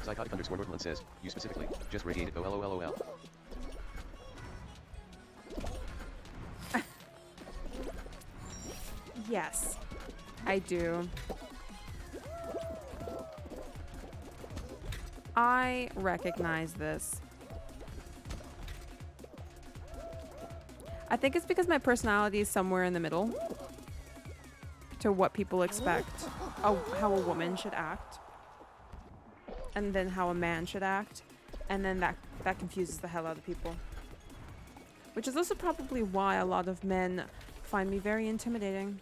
Psychotic underscore Northland says, you specifically, just radiated OLOLOL. Yes, I do. I recognize this. I think it's because my personality is somewhere in the middle to what people expect, how a woman should act, and then how a man should act, and then that confuses the hell out of people. Which is also probably why a lot of men find me very intimidating.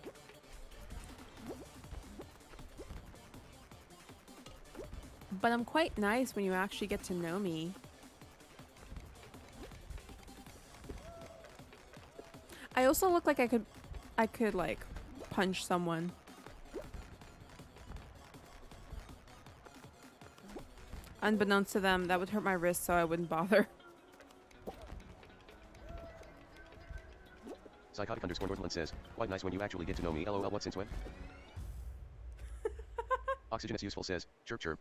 But I'm quite nice when you actually get to know me. I also look like I could like punch someone. Unbeknownst to them, that would hurt my wrist, so I wouldn't bother. Psychotic underscore Northland says, quite nice when you actually get to know me. LOL, what since when? Oxygen is useful says, chirp chirp.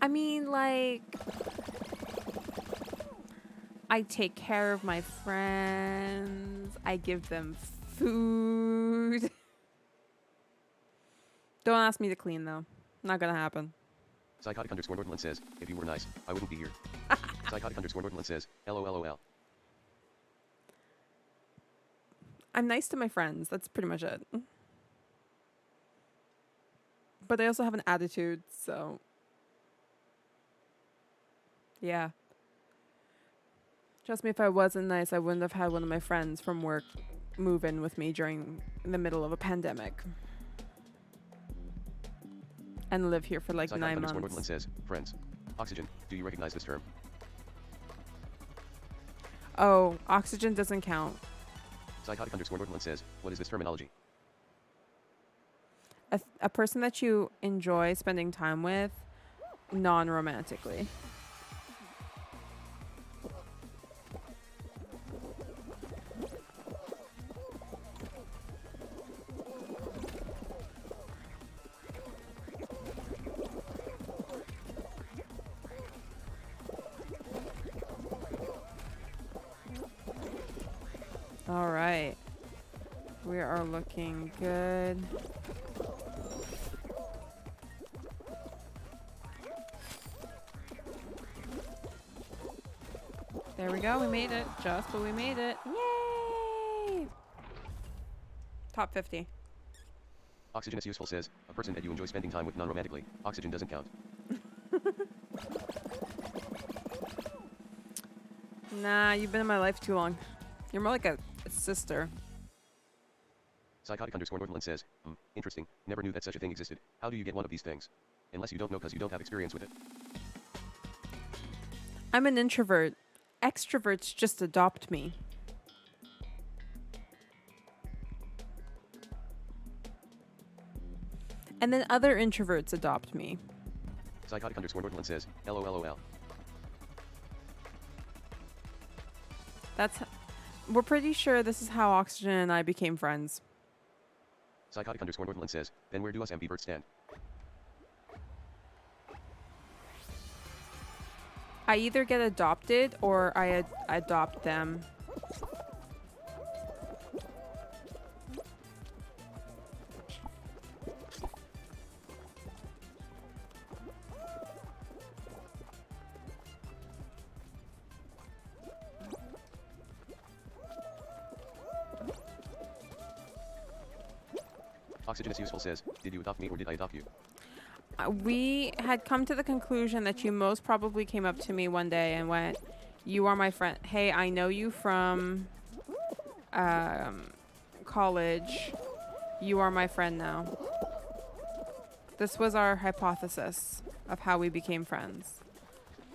I mean, like, I take care of my friends. I give them food. Don't ask me to clean, though. Not gonna happen. Psychotic underscore Northland says, if you were nice, I wouldn't be here. Psychotic underscore Northland says, LOLOL. I'm nice to my friends. That's pretty much it. But I also have an attitude, so... yeah. Trust me, if I wasn't nice, I wouldn't have had one of my friends from work move in with me during the middle of a pandemic. And live here for like Psychotic 9 underscore months. Northland says, friends. Oxygen, do you recognize this term? Oh, oxygen doesn't count. Psychotic underscore Northland says, what is this terminology? A person that you enjoy spending time with non-romantically. All right. We are looking good. There we go. We made it. Just, but we made it. Yay! Top 50. Oxygen is useful says, a person that you enjoy spending time with non-romantically. Oxygen doesn't count. Nah, you've been in my life too long. You're more like a sister. Psychotic underscore Northland says, interesting, never knew that such a thing existed. How do you get one of these things? Unless you don't know because you don't have experience with it. I'm an introvert. Extroverts just adopt me. And then other introverts adopt me. Psychotic underscore Northland says, LOLOL. We're pretty sure this is how Oxygen and I became friends. Psychotic underscore Northland says, then where do us ambiverts stand? I either get adopted or I adopt them. Oxygen is useful says, did you adopt me or did I adopt you? We had come to the conclusion that you most probably came up to me one day and went, "You are my friend. Hey, I know you from college. You are my friend now." This was our hypothesis of how we became friends.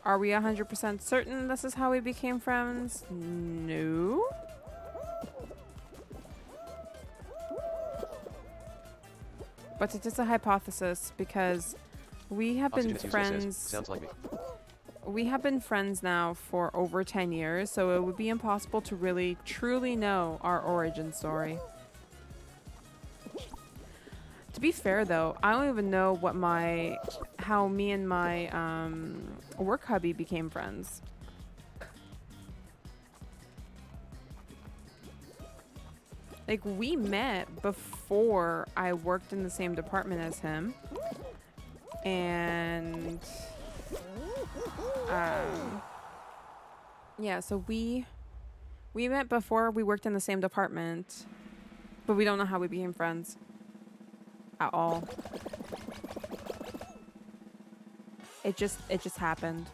Are we 100% certain this is how we became friends? No. But it is a hypothesis because we have been friends. Sounds like me. We have been friends now for over 10 years, so it would be impossible to really truly know our origin story. To be fair though, I don't even know how me and my work hubby became friends. Like, we met before I worked in the same department as him. And yeah, so we met before we worked in the same department, but we don't know how we became friends at all. It just happened.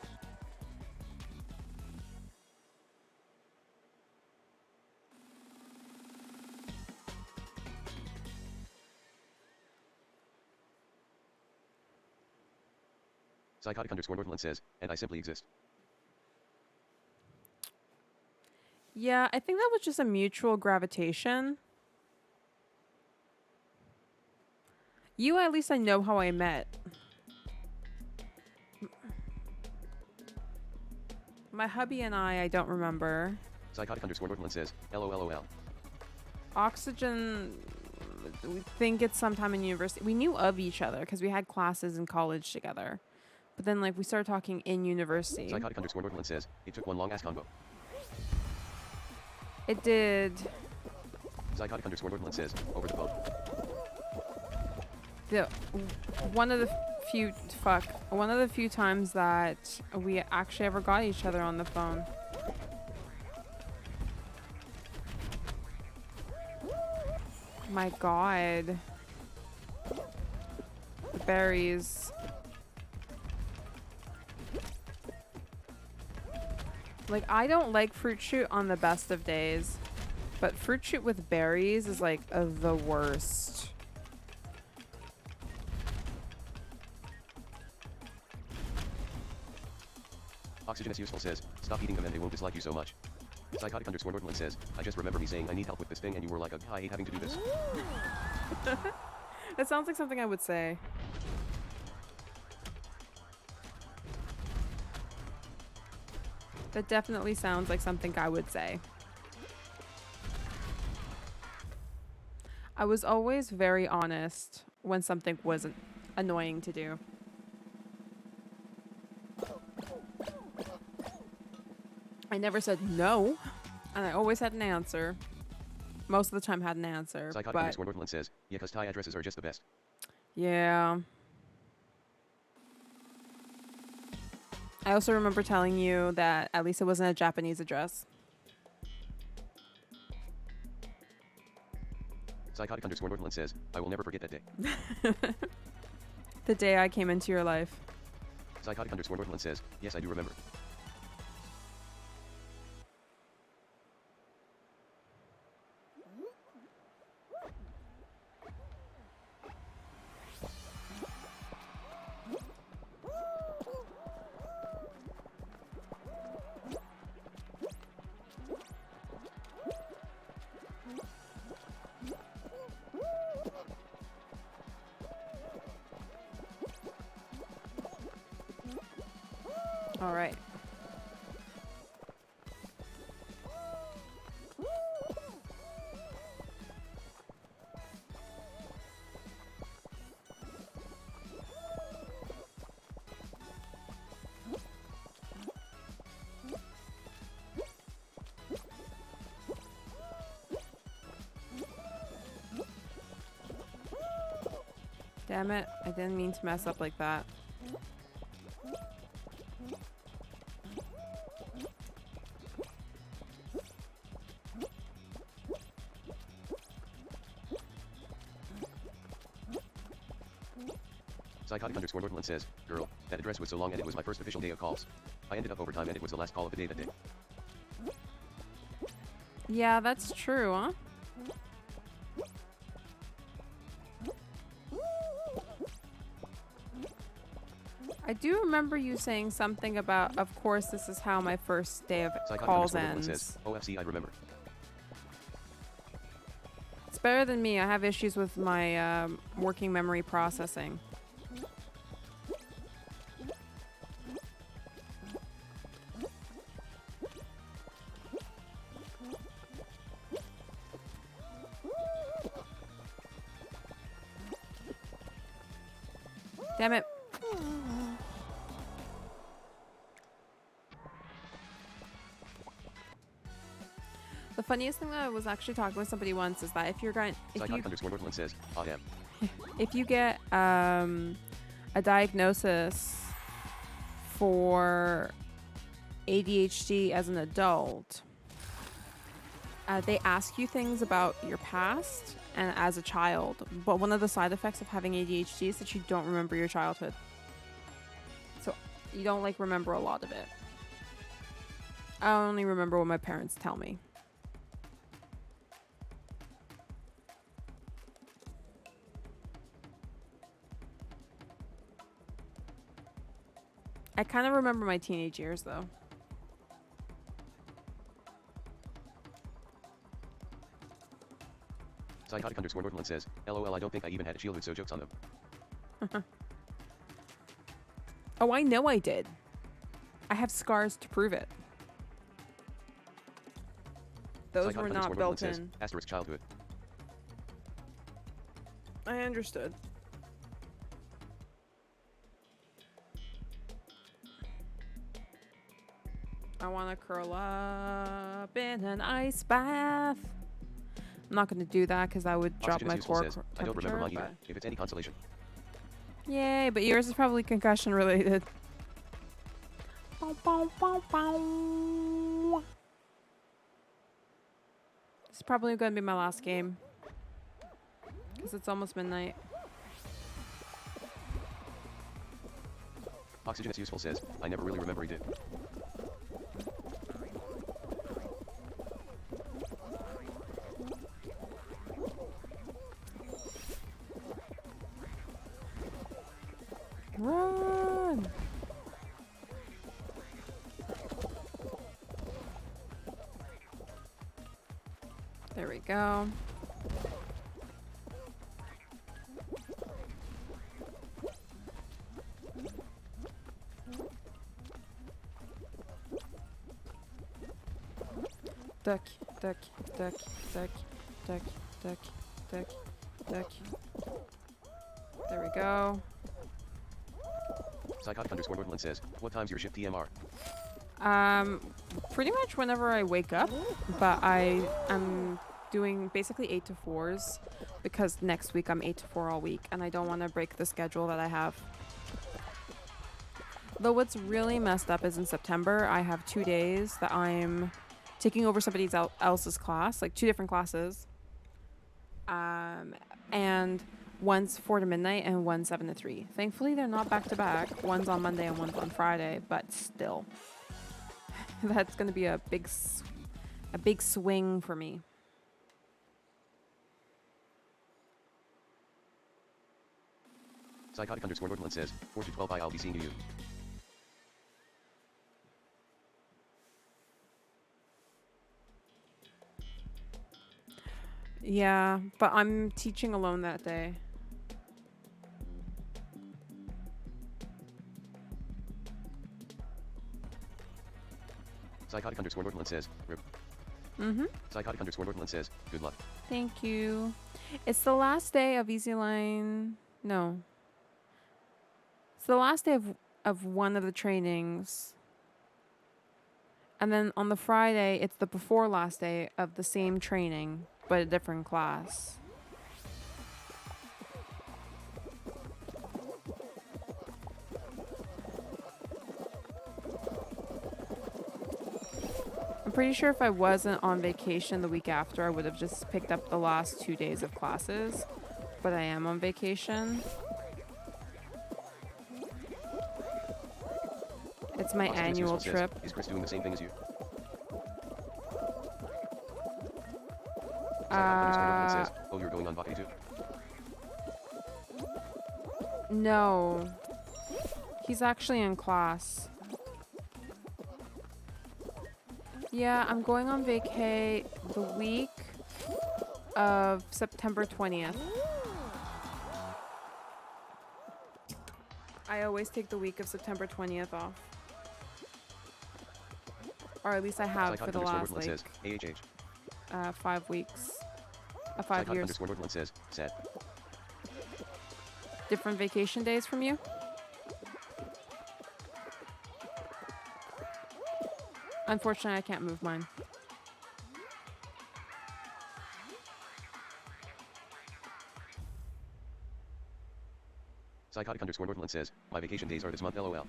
Psychotic underscore Northland says, and I simply exist. Yeah, I think that was just a mutual gravitation. You, at least I know how I met. My hubby and I don't remember. Psychotic underscore Northland says, LOLOL. Oxygen, we think it's sometime in university. We knew of each other because we had classes in college together. But then, like, we started talking in university. Psychotic underscore Northland says, it took one long ass combo. It did. Psychotic underscore Northland says, over the phone. One of the few times that we actually ever got each other on the phone. My God. The berries. Like, I don't like fruit shoot on the best of days, but fruit shoot with berries is like the worst. Oxygen is useful says, stop eating them and they won't dislike you so much. Psychotic underscore Northland says, I just remember me saying I need help with this thing and you were like, I hate having to do this. That sounds like something I would say. That definitely sounds like something I would say. I was always very honest when something wasn't annoying to do. I never said no, and I always had an answer. Most of the time had an answer. Psychotic underscore Northland says, yeah, cause Thai addresses are just the best. Yeah. I also remember telling you that at least it wasn't a Japanese address. Psychotic underscore Northland says, I will never forget that day. The day I came into your life. Psychotic underscore Northland says, yes, I do remember. All right. Damn it. I didn't mean to mess up like that. Psychotic underscore Northland says, girl, that address was so long and it was my first official day of calls. I ended up overtime and it was the last call of the day that day. Yeah, that's true, huh? I do remember you saying something about, of course, this is how my first day of Psychotic calls underscore Northland ends. says, OFC I remember. It's better than me. I have issues with my working memory processing. Damn it. The funniest thing that I was actually talking with somebody once is that if you're going, Psychotic underscore Northland says, ah damn. if you get a diagnosis for ADHD as an adult, they ask you things about your past and as a child. But one of the side effects of having ADHD is that you don't remember your childhood. So you don't like remember a lot of it. I only remember what my parents tell me. I kind of remember my teenage years, though. Psychotic underscore Northland says, LOL I don't think I even had a childhood so jokes on them. Oh, I know I did. I have scars to prove it. Those Psychotic were underscore not Northland built says, in. asterisk childhood. I understood. I want to curl up in an ice bath. I'm not going to do that because I would drop Oxygen my is useful core says, temperature. I don't remember mine either, if it's any consolation. Yay, but yours is probably concussion related. Bow, bow, bow, bow. This is probably going to be my last game. Because it's almost midnight. Oxygen is useful says, I never really remember he did. Run! There we go. Duck, duck, duck, duck, duck, duck, duck, duck. There we go. Psychotic underscore Northland says, what time's your shift TMR? Pretty much whenever I wake up, but I am doing basically 8 to 4s because next week I'm 8 to 4 all week and I don't want to break the schedule that I have. Though what's really messed up is in September, I have 2 days that I'm taking over somebody else's class, like 2 different classes. And one's 4 to midnight and one's 7 to 3. Thankfully, they're not back to back. One's on Monday and one's on Friday, but still. That's going to be a big swing for me. Psychotic underscore Northland says, 4 to 12 I'll be seeing you. Yeah, but I'm teaching alone that day. Psychotic underscore Northland says, RIP. Mm-hmm. Psychotic underscore Northland says, good luck. Thank you. It's the last day of Easy Line. No. It's the last day of one of the trainings. And then on the Friday, it's the before last day of the same training, but a different class. I'm pretty sure if I wasn't on vacation the week after, I would have just picked up the last 2 days of classes. But I am on vacation. It's my Oxygen annual Useful trip. Says, is Chris doing the same thing as you? Psychotic underscore Northland says, oh, you're going on VOD too? No. He's actually in class. Yeah, I'm going on vacay the week of September 20th. I always take the week of September 20th off. Or at least I have Psychotic for the underscore last, Northland like, says, AHH. 5 weeks. 5 Psychotic years. underscore Northland says, sad. Different vacation days from you? Unfortunately, I can't move mine. Psychotic underscore Northland says, my vacation days are this month, lol.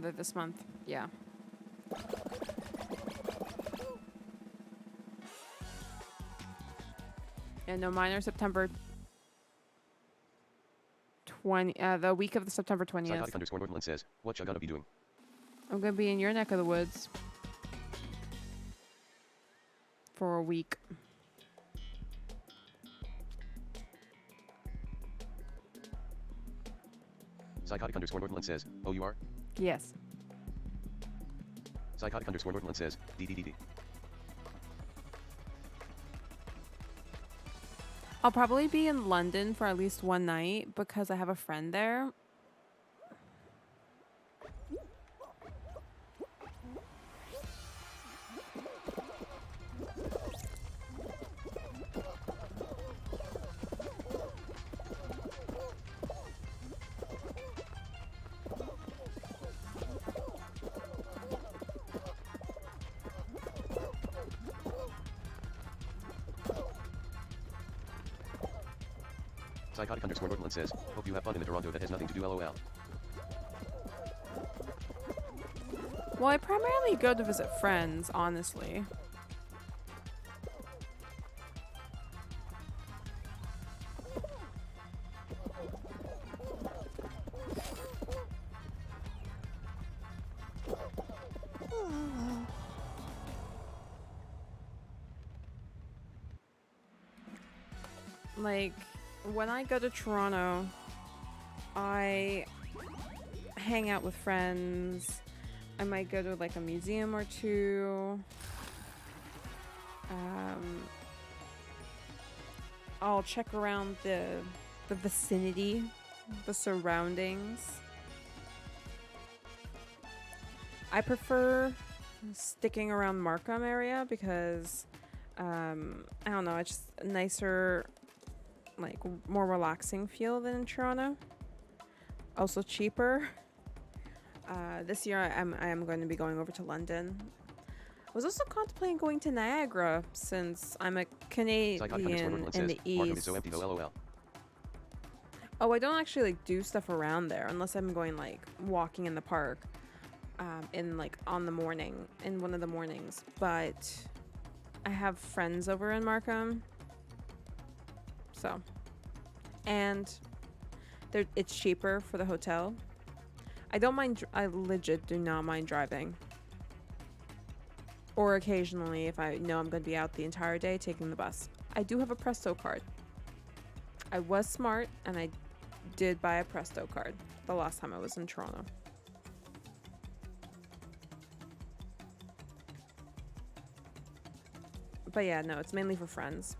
They're this month. Yeah. Yeah, no, mine are September 20, the week of the September 20th. Psychotic underscore Northland says, what you gonna be doing? I'm gonna be in your neck of the woods for a week. Psychotic underscore Northland says, oh, you are? Yes. Psychotic underscore Northland says, DDDD. I'll probably be in London for at least one night because I have a friend there. Psychotic underscore Northland says, hope you have fun in the Toronto that has nothing to do, lol. Well, I primarily go to visit friends, honestly. Like, when I go to Toronto, I hang out with friends. I might go to like a museum or two. I'll check around the vicinity, the surroundings. I prefer sticking around Markham area because I don't know, it's just a nicer, like more relaxing feel than in Toronto. Also cheaper. This year I am going to be going over to London. I was also contemplating going to Niagara since I'm a Canadian in the East. Is so empty, lol. Oh, I don't actually like do stuff around there unless I'm going like walking in the park in like on the morning, in one of the mornings. But I have friends over in Markham. So, and it's cheaper for the hotel. I don't mind, I legit do not mind driving. Or occasionally, if I know I'm going to be out the entire day, taking the bus. I do have a Presto card. I was smart, and I did buy a Presto card the last time I was in Toronto. But yeah, no, it's mainly for friends.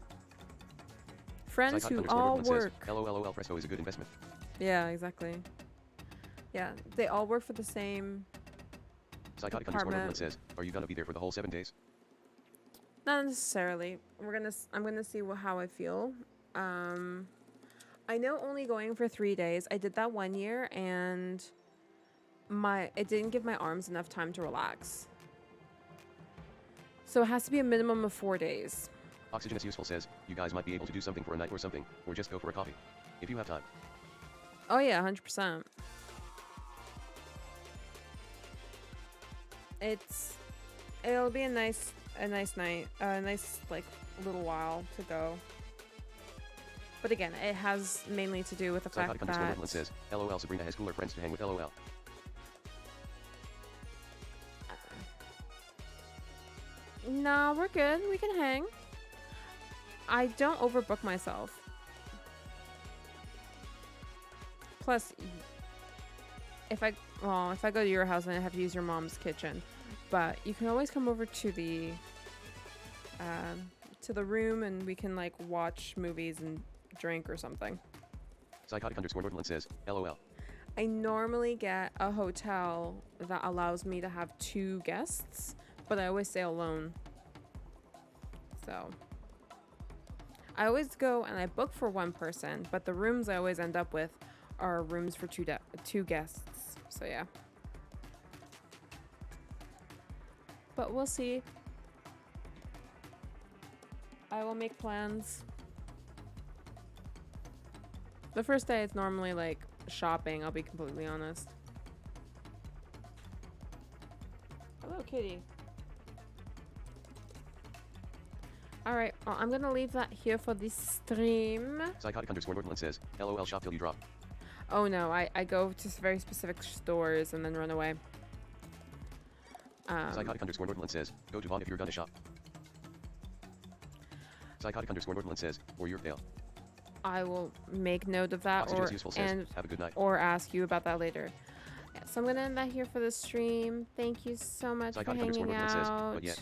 Friends who all work. LOL, Presto is a good investment. Yeah, exactly. Yeah, they all work for the same Psychotic underscore apartment. Northland says, are you gonna be there for the whole 7 days? Not necessarily. I'm gonna see how I feel. I know only going for 3 days. I did that 1 year and it didn't give my arms enough time to relax. So it has to be a minimum of 4 days. Oxygen is useful says, you guys might be able to do something for a night or something, or just go for a coffee. If you have time. Oh yeah, 100%. It'll be a nice night, a nice like little while to go. But again, it has mainly to do with the fact Psychotic underscore that Northland says, LOL Sabrina has cooler friends to hang with LOL. nah, we're good. We can hang. I don't overbook myself. Plus, if I go to your house, then I have to use your mom's kitchen. But you can always come over to the room, and we can like watch movies and drink or something. Psychotic underscore Northland says, LOL. I normally get a hotel that allows me to have 2 guests, but I always stay alone. So I always go and I book for 1 person, but the rooms I always end up with are rooms for 2 guests. So yeah. But we'll see. I will make plans. The first day it's normally like shopping, I'll be completely honest. Hello, kitty. Alright, well, I'm gonna leave that here for this stream. Psychotic underscore Northland says, LOL shop till you drop. Oh no, I go to very specific stores and then run away. Psychotic underscore Northland says, go to VOD if you're gonna shop. Psychotic underscore Northland says, or you're fail. I will make note of that Oxygen is useful says, have a good night. or ask you about that later. Yeah, so I'm gonna end that here for the stream. Thank you so much Psychotic for hanging underscore Northland out. says, but yet.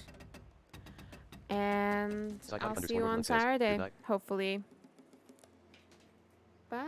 And Psychotic I'll see underscore you on Northland says, good Saturday, night. hopefully. Bye.